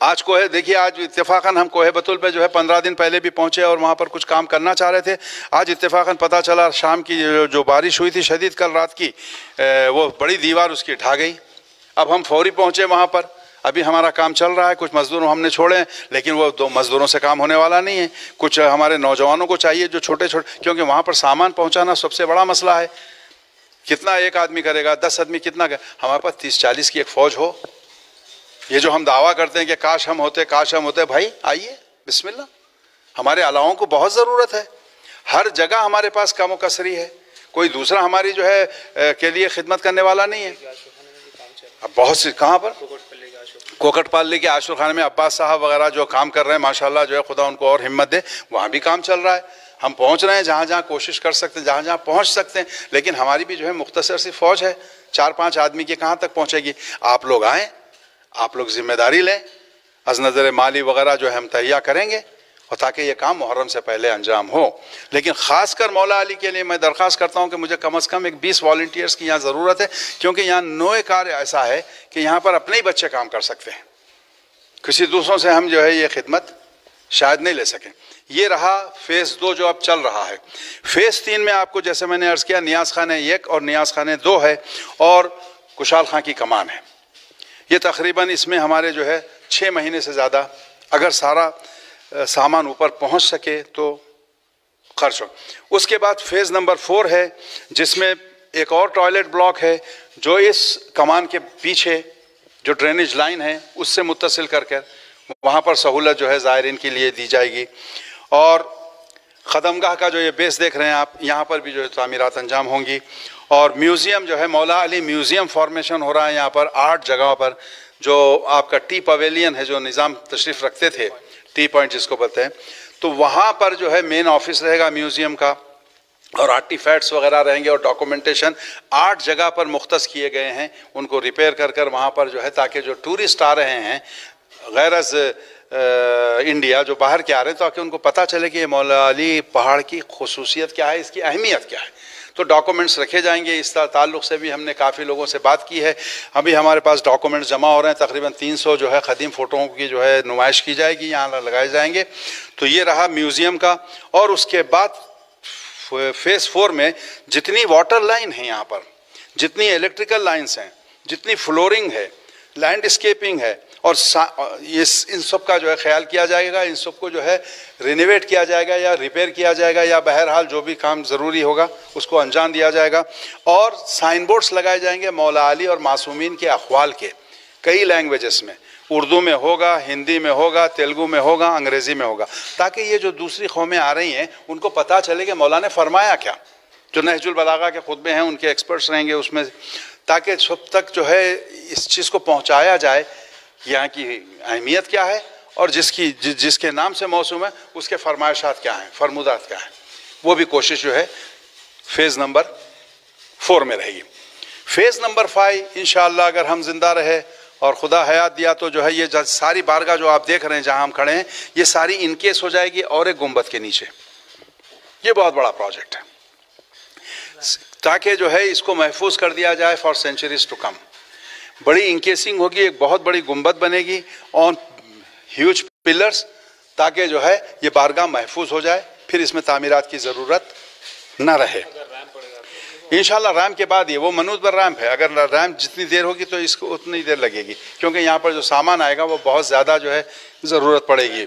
आज कोहे, देखिए आज इत्तेफाकन हम कोहे बतुल पे जो है 15 दिन पहले भी पहुँचे और वहाँ पर कुछ काम करना चाह रहे थे। आज इत्तेफाकन पता चला शाम की जो बारिश हुई थी शदीद कल रात की, वो बड़ी दीवार उसकी ढा गई। अब हम फौरी पहुँचे वहाँ पर, अभी हमारा काम चल रहा है, कुछ मज़दूरों हमने छोड़े हैं, लेकिन वो 2 मज़दूरों से काम होने वाला नहीं है। कुछ हमारे नौजवानों को चाहिए जो छोटे छोटे, क्योंकि वहाँ पर सामान पहुँचाना सबसे बड़ा मसला है। कितना एक आदमी करेगा, 10 आदमी कितना कर? हमारे पास 30-40 की एक फ़ौज हो। ये जो हम दावा करते हैं कि काश हम होते, काश हम होते, भाई आइए बिस्मिल्लाह। हमारे अलाओं को बहुत ज़रूरत है, हर जगह हमारे पास कम व कसरी है, कोई दूसरा हमारी जो है के लिए खिदमत करने वाला नहीं है। अब बहुत सी कहाँ पर कोकटपाली के आशुर खाने में अब्बास साहब वगैरह जो काम कर रहे हैं माशाल्लाह, जो है खुदा उनको और हिम्मत दे, वहाँ भी काम चल रहा है। हम पहुँच रहे हैं जहाँ जहाँ कोशिश कर सकते हैं, जहाँ जहाँ पहुँच सकते हैं। लेकिन हमारी भी जो है मुख्तसर सी फ़ौज है, 4-5 आदमी की कहाँ तक पहुँचेगी? आप लोग आएँ, आप लोग जिम्मेदारी लें, अज़ नज़र माली वगैरह जो है हम तहिया करेंगे, और ताकि ये काम मुहर्रम से पहले अंजाम हो। लेकिन ख़ासकर मौला अली के लिए मैं दरख्वास्त करता हूँ कि मुझे कम अज़ कम एक 20 वॉलंटियर्स की यहाँ ज़रूरत है, क्योंकि यहाँ नोए कार्य ऐसा है कि यहाँ पर अपने ही बच्चे काम कर सकते हैं, किसी दूसरों से हम जो है ये खिदमत शायद नहीं ले सकें। ये रहा फ़ेज़ 2 जो अब चल रहा है। फ़ेज़ 3 में आपको जैसे मैंने अर्ज़ किया, नियाज़ खाने 1 और नियाज़ खाने 2 है, और कुशाल खां की कमान है। ये तकरीबन इसमें हमारे जो है 6 महीने से ज़्यादा, अगर सारा सामान ऊपर पहुंच सके तो खर्च हो। उसके बाद फेज़ नंबर 4 है, जिसमें एक और टॉयलेट ब्लॉक है जो इस कमान के पीछे जो ड्रेनेज लाइन है उससे मुत्तसिल कर वहाँ पर सहूलत जो है ज़ायरीन के लिए दी जाएगी। और ख़दमगाह का जो ये बेस देख रहे हैं आप, यहाँ पर भी जो है तामीरात अंजाम होंगी। और म्यूज़ियम जो है, मौला अली म्यूज़ियम फॉर्मेशन हो रहा है यहाँ पर 8 जगहों पर। जो आपका टी पवेलियन है, जो निज़ाम तशरीफ़ रखते थे, टी पॉइंट जिसको बोलते हैं, तो वहाँ पर जो है मेन ऑफिस रहेगा म्यूज़ियम का, और आर्टिफैक्ट्स वगैरह रहेंगे, और डॉक्यूमेंटेशन 8 जगह पर मुख्तस किए गए हैं, उनको रिपेयर कर कर वहाँ पर जो है, ताकि जो टूरिस्ट आ रहे हैं गैरज इंडिया, जो बाहर के आ रहे हैं, ताकि उनको पता चले कि ये मौला अली पहाड़ की खुसूसियत क्या है, इसकी अहमियत क्या है। तो डॉक्यूमेंट्स रखे जाएंगे। इस ताल्लुक़ से भी हमने काफ़ी लोगों से बात की है। अभी हमारे पास डॉक्यूमेंट्स जमा हो रहे हैं, तकरीबन 300 जो है ख़दीम फ़ोटों की जो है नुमाइश की जाएगी, यहाँ लगाए जाएंगे। तो ये रहा म्यूज़ियम का। और उसके बाद फ़ेज़ 4 में जितनी वाटर लाइन है यहाँ पर, जितनी इलेक्ट्रिकल लाइन्स हैं, जितनी फ्लोरिंग है, लैंडस्केपिंग है, और इन सब का जो है ख्याल किया जाएगा। इन सब को जो है रिनोवेट किया जाएगा या रिपेयर किया जाएगा, या बहरहाल जो भी काम ज़रूरी होगा उसको अंजाम दिया जाएगा। और साइन बोर्ड्स लगाए जाएंगे मौला अली और मासूमीन के अक़वाल के, कई लैंग्वेजेस में, उर्दू में होगा, हिंदी में होगा, तेलुगु में होगा, अंग्रेज़ी में होगा, ताकि ये जो दूसरी कौमें आ रही हैं उनको पता चले कि मौला ने फरमाया क्या। जो नहजुल बलागा के खुतबे हैं उनके एक्सपर्ट्स रहेंगे उसमें, ताकि सब तक जो है इस चीज़ को पहुँचाया जाए, यहाँ की अहमियत क्या है, और जिसके नाम से मौसूम है उसके फरमाइशात क्या हैं, फरमुदात क्या हैं। वो भी कोशिश जो है फ़ेज़ नंबर 4 में रहेगी। फ़ेज़ नंबर 5 इंशाअल्लाह अगर हम जिंदा रहे और खुदा हयात दिया तो जो है ये सारी बारगाह जो आप देख रहे हैं जहाँ हम खड़े हैं, ये सारी इनकेस हो जाएगी और एक गुंबद के नीचे। ये बहुत बड़ा प्रोजेक्ट है। ताकि जो है इसको महफूज कर दिया जाए फॉर सेंचुरीज टू कम। बड़ी इंकेसिंग होगी, एक बहुत बड़ी गुंबद बनेगी ऑन ह्यूज पिलर्स, ताकि जो है ये बारगाह महफूज हो जाए, फिर इसमें तामीरात की ज़रूरत न रहे। इंशाल्लाह रैम्प के बाद ये वो मनूद पर रैम्प है, अगर रैम्प जितनी देर होगी तो इसको उतनी देर लगेगी, क्योंकि यहाँ पर जो सामान आएगा वो बहुत ज़्यादा जो है ज़रूरत पड़ेगी।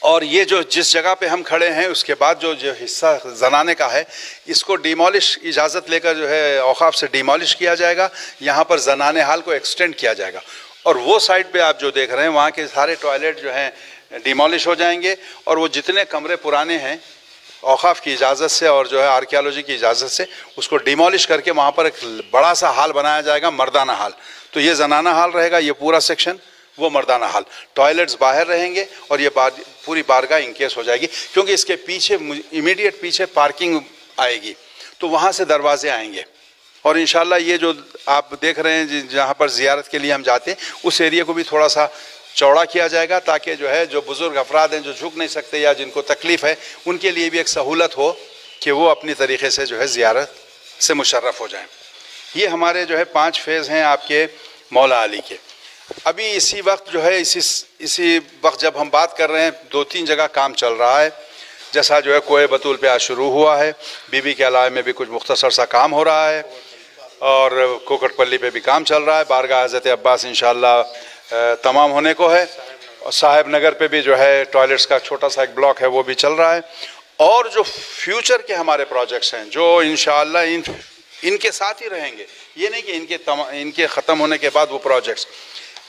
और ये जो जिस जगह पे हम खड़े हैं उसके बाद जो हिस्सा जनाने का है, इसको डिमोलिश इजाज़त लेकर जो है औकाफ से डिमोलिश किया जाएगा, यहाँ पर जनाने हाल को एक्सटेंड किया जाएगा। और वो साइड पे आप जो देख रहे हैं वहाँ के सारे टॉयलेट जो हैं डिमोलिश हो जाएंगे, और वो जितने कमरे पुराने हैं औकाफ की इजाज़त से और जो है आर्कियोलॉजी की इजाज़त से उसको डिमोलिश करके वहाँ पर एक बड़ा सा हाल बनाया जाएगा, मर्दाना हाल। तो ये जनाना हाल रहेगा, ये पूरा सेक्शन वो मर्दाना हाल, टॉयलेट्स बाहर रहेंगे और ये पूरी बारगाह इंकेस हो जाएगी, क्योंकि इसके पीछे इमीडिएट पीछे पार्किंग आएगी, तो वहाँ से दरवाजे आएंगे। और इंशाल्लाह ये जो आप देख रहे हैं जहाँ पर ज़ियारत के लिए हम जाते हैं, उस एरिया को भी थोड़ा सा चौड़ा किया जाएगा, ताकि जो है जो बुज़ुर्ग अफराद हैं जो झुक नहीं सकते या जिनको तकलीफ़ है, उनके लिए भी एक सहूलत हो कि वो अपनी तरीक़े से जो है ज़ियारत से मुशर्रफ़ हो जाएँ। ये हमारे जो है 5 फेज़ हैं आपके मौला अली के। अभी इसी वक्त जो है इसी वक्त जब हम बात कर रहे हैं 2-3 जगह काम चल रहा है, जैसा जो है कोए बतूल पे आज शुरू हुआ है, बीबी के अलावे में भी कुछ मुख्तसर सा काम हो रहा है, और कोकटपल्ली पे भी काम चल रहा है, बारगाह हज़रत अब्बास इंशाअल्लाह तमाम होने को है, और साहिब नगर पे भी जो है टॉयलेट्स का छोटा सा एक ब्लॉक है वो भी चल रहा है। और जो फ्यूचर के हमारे प्रोजेक्ट्स हैं जो इंशाअल्लाह इनके साथ ही रहेंगे, ये नहीं कि इनके ख़त्म होने के बाद वो प्रोजेक्ट्स,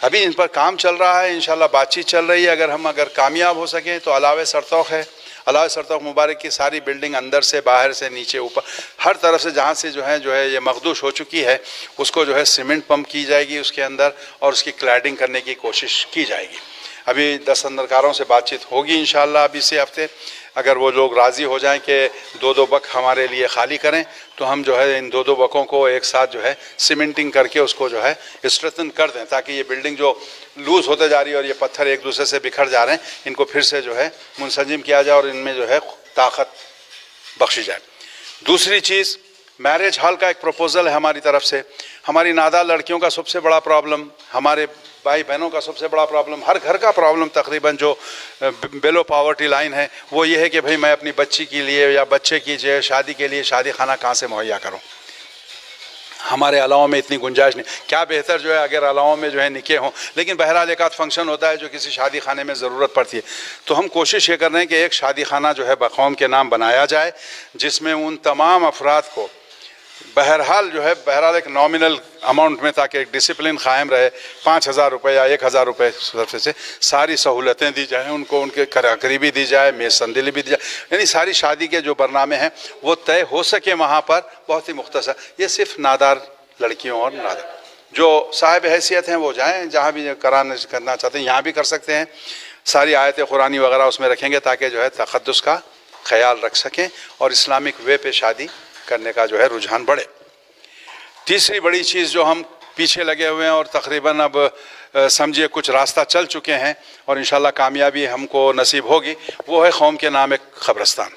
अभी इन पर काम चल रहा है, इंशाल्लाह बातचीत चल रही है। अगर कामयाब हो सकें तो अलावे सरतौक़ है, अलावे सरतौक़ मुबारक की सारी बिल्डिंग अंदर से बाहर से नीचे ऊपर हर तरफ से जहाँ से जो है ये मखदूश हो चुकी है, उसको जो है सीमेंट पंप की जाएगी उसके अंदर, और उसकी क्लैडिंग करने की कोशिश की जाएगी। अभी 10 अंदरकारों से बातचीत होगी इंशाल्लाह अभी से हफ्ते, अगर वो लोग राज़ी हो जाएं कि 2-2 बक हमारे लिए खाली करें, तो हम जो है इन 2-2 बकों को एक साथ जो है सीमेंटिंग करके उसको जो है स्ट्रेंथन कर दें, ताकि ये बिल्डिंग जो लूज़ होते जा रही है और ये पत्थर एक दूसरे से बिखर जा रहे हैं, इनको फिर से जो है मुंसजिम किया जाए और इनमें जो है ताकत बख्शी जाए। दूसरी चीज़, मैरिज हॉल का एक प्रपोज़ल है हमारी तरफ से। हमारी नादार लड़कियों का सबसे बड़ा प्रॉब्लम, हमारे भाई बहनों का सबसे बड़ा प्रॉब्लम, हर घर का प्रॉब्लम तकरीबन जो बिलो पावर्टी लाइन है, वो ये है कि भाई मैं अपनी बच्ची के लिए या बच्चे की जो शादी के लिए शादी खाना कहाँ से मुहैया करूँ। हमारे अलावा में इतनी गुंजाइश नहीं, क्या बेहतर जो है अगर अलावा में जो है निके हों, लेकिन बहरहाल एक आध फंक्शन होता है जो किसी शादी खाने में ज़रूरत पड़ती है। तो हम कोशिश ये कर रहे हैं कि एक शादी खाना जो है बकौम के नाम बनाया जाए, जिसमें उन तमाम अफराद को बहरहाल एक नॉमिनल अमाउंट में, ताकि एक डिसिप्लिन कायम रहे, 5,000 रुपये या 1,000 रुपये तरफ से सारी सहूलतें दी जाएँ उनको, उनके करीबी दी जाए, मेज़ संदली भी दी जाए, यानी सारी शादी के जो बरनामे हैं वो तय हो सके वहाँ पर बहुत ही मुख्तसर। ये सिर्फ नादार लड़कियों और नादार जो साहिब हैसियत हैं वो जाएँ, जहाँ भी करना चाहते हैं यहाँ भी कर सकते हैं। सारी आयत कुरानी वगैरह उसमें रखेंगे ताकि जो है तक़द्दुस का ख्याल रख सकें और इस्लामिक वे पे शादी करने का जो है रुझान बढ़े। तीसरी बड़ी चीज़ जो हम पीछे लगे हुए हैं और तकरीबन अब समझिए कुछ रास्ता चल चुके हैं और इंशाल्लाह कामयाबी हमको नसीब होगी, वो है कौम के नाम एक क़ब्रस्तान।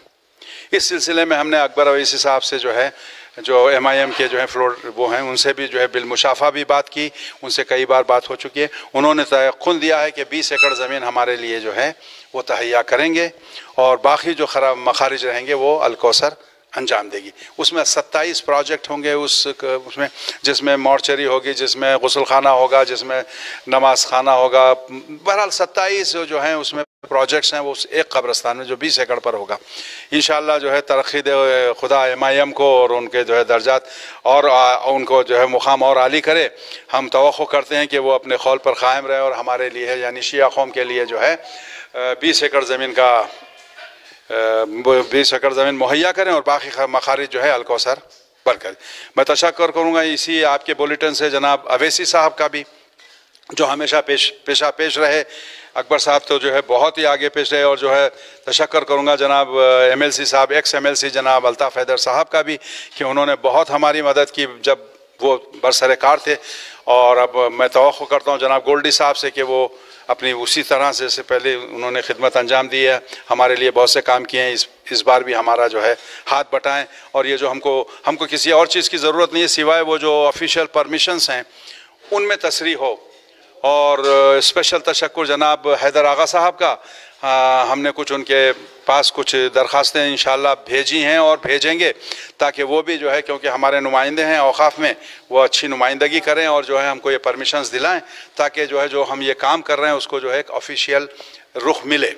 इस सिलसिले में हमने अकबर अवैसी साहब से जो है जो MIM के जो है फ्लोर वो हैं उनसे भी जो है बिलमुशाफा भी बात की, उनसे कई बार बात हो चुकी है। उन्होंने तयक़ुन दिया है कि 20 एकड़ ज़मीन हमारे लिए जो है वो तहैया करेंगे और बाकी जो खराब मखारिज रहेंगे वो अलकौसर अंजाम देगी। उसमें 27 प्रोजेक्ट होंगे उसमें, जिसमें मॉर्चरी होगी, जिसमें गुस्ल खाना होगा, जिसमें नमाज खाना होगा, बहरहाल 27 जो हैं उसमें प्रोजेक्ट्स हैं वो उस एक कब्रस्तान में जो 20 एकड़ पर होगा। इंशाअल्लाह जो है तरक्की दे खुदा MIM को और उनके जो है दर्जात और उनको जो है मुकाम और आली करे। हम तवक्को करते हैं कि वो अपने कौल पर कायम रहे और हमारे लिए यानी शिया कौम के लिए जो है 20 एकड़ ज़मीन का 20 एकड़ ज़मीन मुहैया करें और बाकी मखारिज जो है अलकौसर पर करें। मैं तशक्कुर करूँगा इसी आपके बुलेटिन से जनाब अवैसी साहब का भी, जो हमेशा पेश रहे। अकबर साहब तो जो है बहुत ही आगे पेश रहे और जो है तशक्कुर करूँगा जनाब MLC साहब, ex-MLC जनाब अल्ताफ़ हैदर साहब का भी, कि उन्होंने बहुत हमारी मदद की जब वो बरसरे कार थे। और अब मैं तवक्को करता हूँ जनाब गोल्डी साहब से कि वो अपनी उसी तरह से जैसे पहले उन्होंने खिदमत अंजाम दी है, हमारे लिए बहुत से काम किए हैं। इस बार भी हमारा जो है हाथ बटाएं, और ये जो हमको किसी और चीज़ की ज़रूरत नहीं है सिवाय वो जो ऑफिशियल परमिशंस हैं उनमें तसरी हो। और स्पेशल तशक्कुर जनाब हैदर आगा साहब का, हमने कुछ उनके पास कुछ दरख्वास्तें इंशाल्लाह भेजी हैं और भेजेंगे, ताकि वो भी जो है, क्योंकि हमारे नुमाइंदे हैं औक़ाफ़ में, वो अच्छी नुमाइंदगी करें और जो है हमको ये परमिशंस दिलाएं, ताकि जो है जो हम ये काम कर रहे हैं उसको जो है एक ऑफिशियल रुख मिले।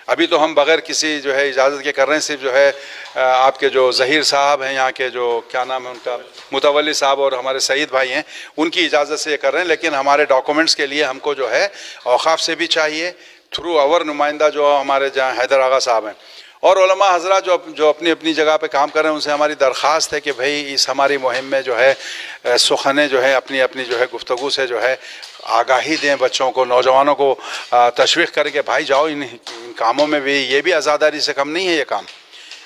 अभी तो हम बग़ैर किसी जो है इजाज़त के कर रहे हैं, सिर्फ जो है आपके जो ज़हीर साहब हैं यहाँ के, जो क्या नाम है उनका, मुतवल्ली साहब, और हमारे सईद भाई हैं, उनकी इजाज़त से ये कर रहे हैं। लेकिन हमारे डॉक्यूमेंट्स के लिए हमको जो है औक़ाफ़ से भी चाहिए, थ्रू आवर नुमाइंदा जो हमारे जहाँ हैदर आगा साहब हैं, और उलमा हज़रात जो अपनी अपनी जगह पे काम कर रहे हैं, उनसे हमारी दरख्वास्त है कि भाई इस हमारी मुहिम में जो है सुखने जो है अपनी अपनी जो है गुफ्तगू से जो है आगाही दें बच्चों को, नौजवानों को तशवीक़ करें कि भाई जाओ इन कामों में भी, ये भी आज़ादारी से कम नहीं है ये काम,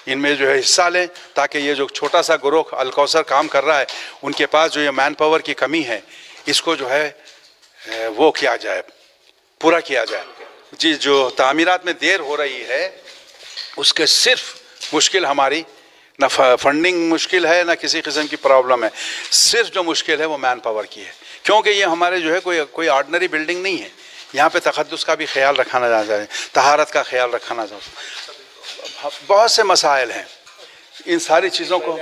इनमें जो है हिस्सा लें, ताकि ये जो छोटा सा ग्रुप अल कौसर काम कर रहा है, उनके पास जो ये मैन पावर की कमी है, इसको जो है वो किया जाए, पूरा किया जाए। जी, जो तामीरात में देर हो रही है उसके सिर्फ मुश्किल हमारी ना फंडिंग मुश्किल है, ना किसी किस्म की प्रॉब्लम है, सिर्फ जो मुश्किल है वो मैन पावर की है। क्योंकि ये हमारे जो है कोई ऑर्डिनरी बिल्डिंग नहीं है, यहाँ पे तक़द्दुस का भी ख्याल रखना जाता है, तहारत का ख्याल रखना जाता है, बहुत से मसाइल हैं। इन सारी चीज़ों को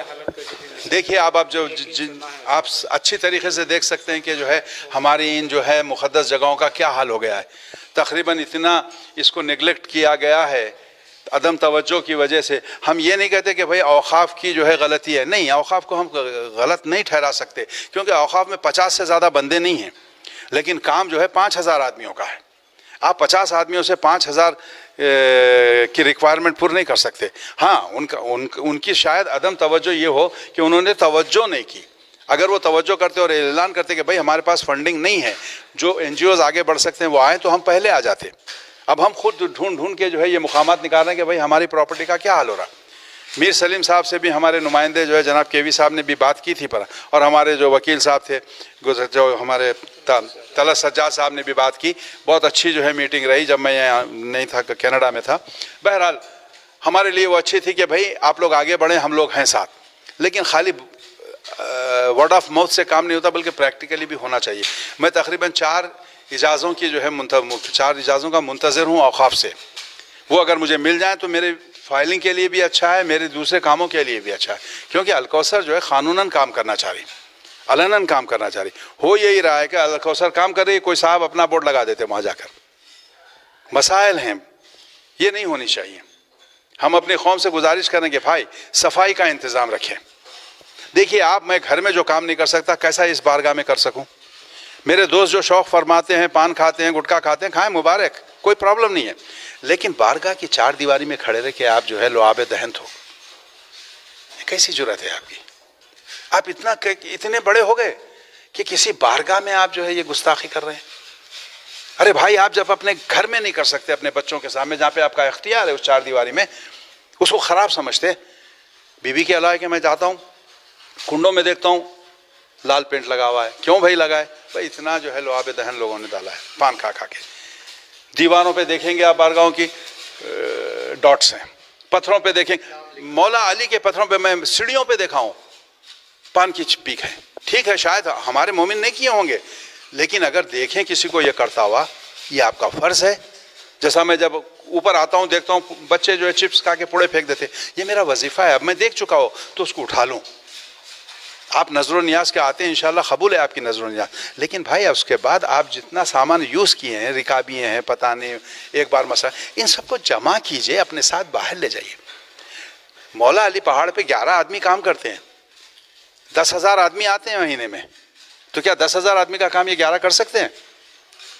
देखिए आप आप अच्छी तरीके से देख सकते हैं कि जो है हमारी इन जो है मुक़द्दस जगहों का क्या हाल हो गया है। तकरीबन इतना इसको नेगलेक्ट किया गया है अदम तवज्जो की वजह से। हम ये नहीं कहते कि भाई औक़ाफ़ की जो है गलती है, नहीं, औक़ाफ़ को हम गलत नहीं ठहरा सकते, क्योंकि औक़ाफ़ में 50 से ज़्यादा बंदे नहीं हैं, लेकिन काम जो है 5000 आदमियों का है। आप 50 आदमियों से 5000 की रिक्वायरमेंट पूरी नहीं कर सकते। हाँ, उनकी शायद अदम तवज्जो ये हो कि उन्होंने तवज्जो नहीं की। अगर वो तवज्जो करते और ऐलान करते कि भाई हमारे पास फंडिंग नहीं है, जो NGOs आगे बढ़ सकते हैं वो आए, तो हम पहले आ जाते। अब हम खुद ढूंढ के जो है ये मुकामात निकाल रहे हैं कि भाई हमारी प्रॉपर्टी का क्या हाल हो रहा। मीर सलीम साहब से भी हमारे नुमाइंदे जो है जनाब KV साहब ने भी बात की थी पर, और हमारे जो वकील साहब थे जो हमारे तलत सज्जाद साहब ने भी बात की। बहुत अच्छी जो है मीटिंग रही, जब मैं यहाँ नहीं था, कनाडा में था। बहरहाल हमारे लिए वो अच्छी थी कि भाई आप लोग आगे बढ़ें, हम लोग हैं साथ। लेकिन खाली वर्ड ऑफ माउथ से काम नहीं होता, बल्कि प्रैक्टिकली भी होना चाहिए। मैं तकरीबन 4 इजाज़ों की जो है 4 इजाज़ों का मुंतज़िर हूँ औक़ाफ़ से। वो अगर मुझे मिल जाए तो मेरे फाइलिंग के लिए भी अच्छा है, मेरे दूसरे कामों के लिए भी अच्छा है, क्योंकि अल कौसर जो है क़ानूनन काम करना चाह रही, अलनन काम करना चाह रही। हो यही रहा है कि अल कौसर काम कर रही है, कोई साहब अपना बोर्ड लगा देते वहाँ जाकर। मसाइल हैं, ये नहीं होनी चाहिए। हम अपनी कौम से गुजारिश करें कि भाई सफाई का इंतज़ाम रखें। देखिए आप, मैं घर में जो काम नहीं कर सकता, कैसा इस बारगाह में कर सकूँ। मेरे दोस्त जो शौक़ फरमाते हैं, पान खाते हैं, गुटखा खाते हैं, खाएं, मुबारक, कोई प्रॉब्लम नहीं है। लेकिन बारगाह की 4 दीवारी में खड़े रह के आप जो है लुआब दहन हो, कैसी जुर्रत है आपकी। आप इतने बड़े हो गए कि किसी बारगाह में आप जो है ये गुस्ताखी कर रहे हैं। अरे भाई, आप जब अपने घर में नहीं कर सकते, अपने बच्चों के सामने जहाँ पे आपका इख्तियार है उस 4 दीवारी में, उसको ख़राब समझते। बीबी के अलावा कि मैं जाता हूँ कुंडों में देखता हूँ लाल पेंट लगा हुआ है, क्यों भाई लगाए? भाई इतना जो है लुआब दहन लोगों ने डाला है पान खा खा के। दीवारों पे देखेंगे आप बारगाहों की डॉट्स हैं, पत्थरों पे देखेंगे, मौला अली के पत्थरों पे, मैं सीढ़ियों पे देखा हूँ पान की पीक है। ठीक है, शायद हमारे मोमिन नहीं किए होंगे, लेकिन अगर देखें किसी को ये करता हुआ, ये आपका फ़र्ज़ है। जैसा मैं जब ऊपर आता हूँ देखता हूँ बच्चे जो है चिप्स खा के पुड़े फेंक देते, ये मेरा वजीफ़ा है। अब मैं देख चुका हो तो उसको उठा लूँ। आप नज़र न्याज के आते हैं, इंशाल्लाह कबूल है आपकी नज़र न्याज, लेकिन भाई उसके बाद आप जितना सामान यूज़ किए हैं, रिकाबिए हैं, पता नहीं एक बार मसा, इन सबको जमा कीजिए, अपने साथ बाहर ले जाइए। मौला अली पहाड़ पे 11 आदमी काम करते हैं, 10,000 आदमी आते हैं महीने में, तो क्या 10,000 आदमी का काम ये 11 कर सकते हैं?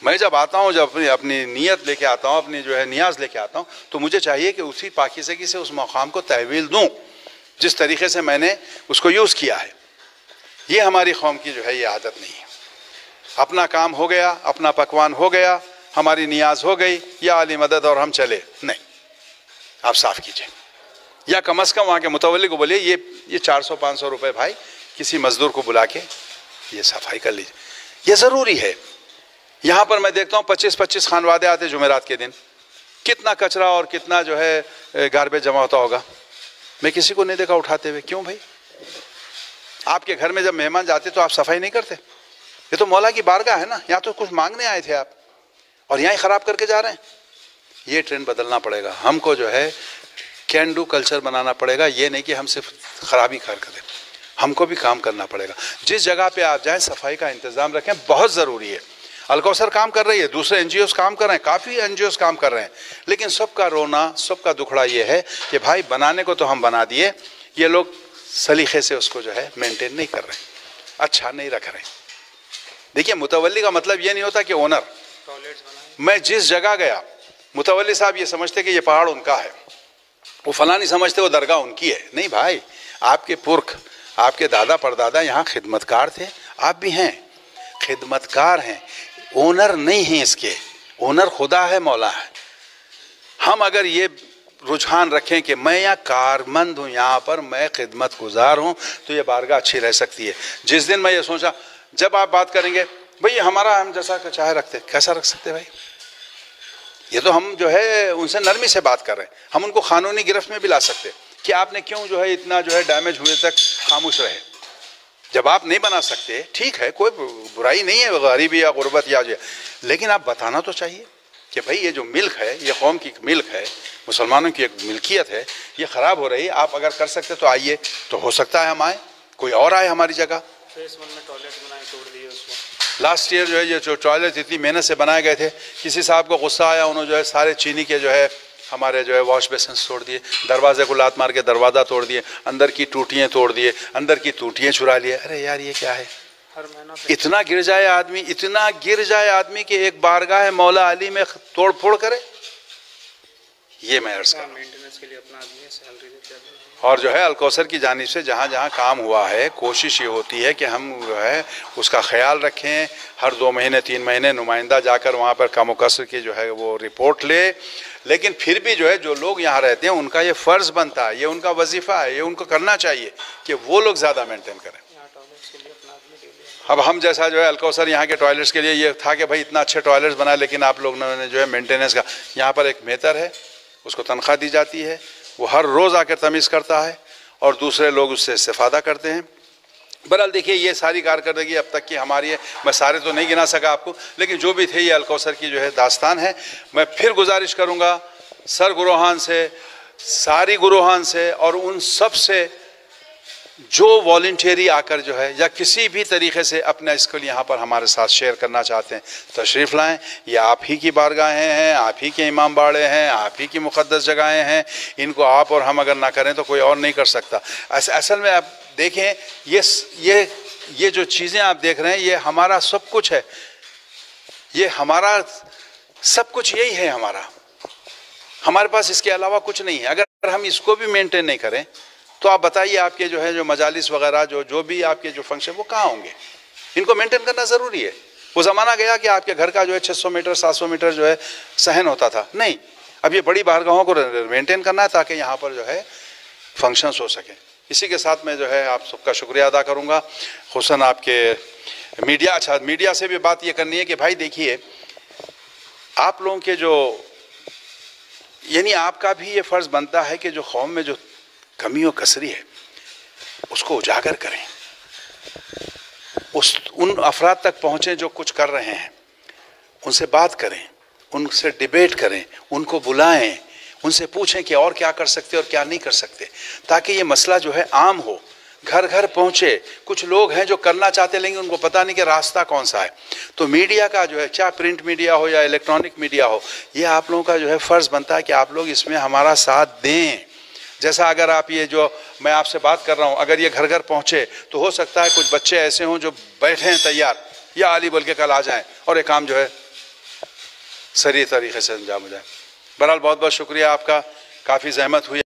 मैं जब आता हूँ, जब अपनी नीयत लेके आता हूँ, अपनी जो है नियाज लेके आता हूँ, तो मुझे चाहिए कि उसी पाकीज़गी से उस मकाम को तहवील दूँ जिस तरीके से मैंने उसको यूज़ किया है। ये हमारी कौम की जो है ये आदत नहीं है। अपना काम हो गया, अपना पकवान हो गया, हमारी नियाज हो गई, या अली मदद और हम चले, नहीं, आप साफ़ कीजिए। या कम अज़ कम वहाँ के मुतवल्ली को बोलिए ये 400-500 रुपये भाई किसी मज़दूर को बुला के ये सफाई कर लीजिए। ये ज़रूरी है। यहाँ पर मैं देखता हूँ 25-25 खानवादे आते जुमेरात के दिन, कितना कचरा और कितना जो है गार्बेज जमा होता होगा। मैं किसी को नहीं देखा उठाते हुए। क्यों भाई? आपके घर में जब मेहमान जाते तो आप सफाई नहीं करते? ये तो मौला की बारगाह है ना, यहाँ तो कुछ मांगने आए थे आप और यहाँ ही खराब करके जा रहे हैं। ये ट्रेंड बदलना पड़ेगा हमको, जो है कैन डू कल्चर बनाना पड़ेगा। ये नहीं कि हम सिर्फ खराबी कर करें, हमको भी काम करना पड़ेगा। जिस जगह पे आप जाएं सफाई का इंतजाम रखें, बहुत ज़रूरी है। अलकौसर काम कर रही है, दूसरे एनजीओस काम कर रहे हैं, काफ़ी एनजीओस काम कर रहे हैं, लेकिन सबका रोना, सबका दुखड़ा ये है कि भाई बनाने को तो हम बना दिए, ये लोग सलीके से उसको जो है मेंटेन नहीं कर रहे, अच्छा नहीं रख रहे। देखिए, मुतवल्ली का मतलब ये नहीं होता कि ओनर। मैं जिस जगह गया, मुतवल्ली साहब ये समझते कि ये पहाड़ उनका है, वो फला नहीं समझते वो दरगाह उनकी है। नहीं भाई, आपके पुरख, आपके दादा परदादा यहाँ खिदमतकार थे, आप भी हैं, खिदमतकार हैं, ओनर नहीं हैं इसके। ओनर खुदा है, मौला है। हम अगर ये रुझान रखें कि मैं यहाँ कारमंद हूँ, यहाँ पर मैं खिदमत गुजार हूँ, तो ये बारगाह अच्छी रह सकती है। जिस दिन मैं ये सोचा, जब आप बात करेंगे भाई हमारा हम जैसा चाहे रखते, कैसा रख सकते भाई? ये तो हम जो है उनसे नरमी से बात कर रहे हैं। हम उनको कानूनी गिरफ्त में भी ला सकते कि आपने क्यों जो है इतना जो है डैमेज हुए तक खामोश रहे। जब आप नहीं बना सकते, ठीक है, कोई बुराई नहीं है गरीबी या गुर्बत या जो, लेकिन आप बताना तो चाहिए कि भाई ये जो मिल्क है, ये कौम की मिल्क है, मुसलमानों की एक मिल्कियत है, ये ख़राब हो रही है। आप अगर कर सकते तो आइए, तो हो सकता है हम आए, कोई और आए हमारी जगह। लास्ट ईयर जो है ये जो टॉयलेट इतनी मेहनत से बनाए गए थे, किसी साहब को गुस्सा आया, उन्होंने जो है सारे चीनी के जो है हमारे जो है वॉश बेसिन तोड़ दिए, दरवाजे को लात मार के दरवाज़ा तोड़ दिए, अंदर की टूटियाँ तोड़ दिए, अंदर की टूटियाँ चुरा लिए। अरे यार ये क्या है? इतना गिर जाए आदमी, इतना गिर जाए आदमी कि एक बारगाह है मौला अली में तोड़ फोड़ करे। ये मैं अर्ज कर रहा हूं। और जो है अलकौसर की जानिब से जहाँ जहाँ काम हुआ है, कोशिश ये होती है कि हम जो है उसका ख्याल रखें। हर 2 महीने 3 महीने नुमाइंदा जाकर वहाँ पर कम कसर की जो है वो रिपोर्ट ले। लेकिन फिर भी जो है जो लोग यहाँ रहते हैं उनका ये फ़र्ज़ बनता है, ये उनका वजीफ़ा है, ये उनको करना चाहिए कि वो लोग ज़्यादा मेंटेन करें। अब हम जैसा जो है अलकौसर यहाँ के टॉयलेट्स के लिए ये था कि भाई इतना अच्छे टॉयलेट्स बनाए, लेकिन आप लोगों ने जो है मेंटेनेंस का, यहाँ पर एक मेहतर है, उसको तनख्वाह दी जाती है, वो हर रोज़ आकर तमीज़ करता है और दूसरे लोग उससे इस्तेफ़ादा करते हैं। बहरहाल देखिए, ये सारी कारकर्दगी अब तक की हमारी है। मैं सारे तो नहीं गिना सका आपको, लेकिन जो भी थे ये अलकौसर की जो है दास्तान है। मैं फिर गुजारिश करूँगा सर गुरोहान से, सारी गुरोहान से और उन सब से जो वॉलंटियरी आकर जो है या किसी भी तरीके से अपना इसको यहाँ पर हमारे साथ शेयर करना चाहते हैं, तशरीफ़ लाएं। ये आप ही की बारगाहें हैं, आप ही के इमाम बाड़े हैं, आप ही की मुक़द्दस जगहें हैं। इनको आप और हम अगर ना करें तो कोई और नहीं कर सकता। असल में आप देखें, ये जो चीज़ें आप देख रहे हैं, ये हमारा सब कुछ है, ये हमारा सब कुछ यही है हमारे पास इसके अलावा कुछ नहीं है। अगर हम इसको भी मेंटेन नहीं करें तो आप बताइए आपके जो है जो मजालिस वगैरह जो भी आपके जो फंक्शन वो कहाँ होंगे? इनको मेंटेन करना ज़रूरी है। वो ज़माना गया कि आपके घर का जो है 600 मीटर 700 मीटर जो है सहन होता था, नहीं। अब ये बड़ी बारगाहों को मेंटेन करना है ताकि यहाँ पर जो है फंक्शंस हो सकें। इसी के साथ मैं जो है आप सबका शुक्रिया अदा करूँगा, खुसूसन आपके मीडिया। अच्छा, मीडिया से भी बात ये करनी है कि भाई देखिए, आप लोगों के जो यानी आपका भी ये फ़र्ज़ बनता है कि जो कौम में जो कमी और कसरी है उसको उजागर करें, उन अफराद तक पहुँचें जो कुछ कर रहे हैं, उनसे बात करें, उनसे डिबेट करें, उनको बुलाएं, उनसे पूछें कि और क्या कर सकते और क्या नहीं कर सकते, ताकि ये मसला जो है आम हो, घर घर पहुँचे। कुछ लोग हैं जो करना चाहते लेकिन उनको पता नहीं कि रास्ता कौन सा है। तो मीडिया का जो है, चाहे प्रिंट मीडिया हो या इलेक्ट्रॉनिक मीडिया हो, ये आप लोगों का जो है फ़र्ज़ बनता है कि आप लोग इसमें हमारा साथ दें। जैसा अगर आप ये जो मैं आपसे बात कर रहा हूँ, अगर ये घर घर पहुँचे तो हो सकता है कुछ बच्चे ऐसे हों जो बैठे हैं तैयार, या आली बोल के कल आ जाएं और ये काम जो है सही तरीके से अंजाम हो जाए। बहरहाल बहुत बहुत शुक्रिया आपका, काफ़ी ज़हमत हुई।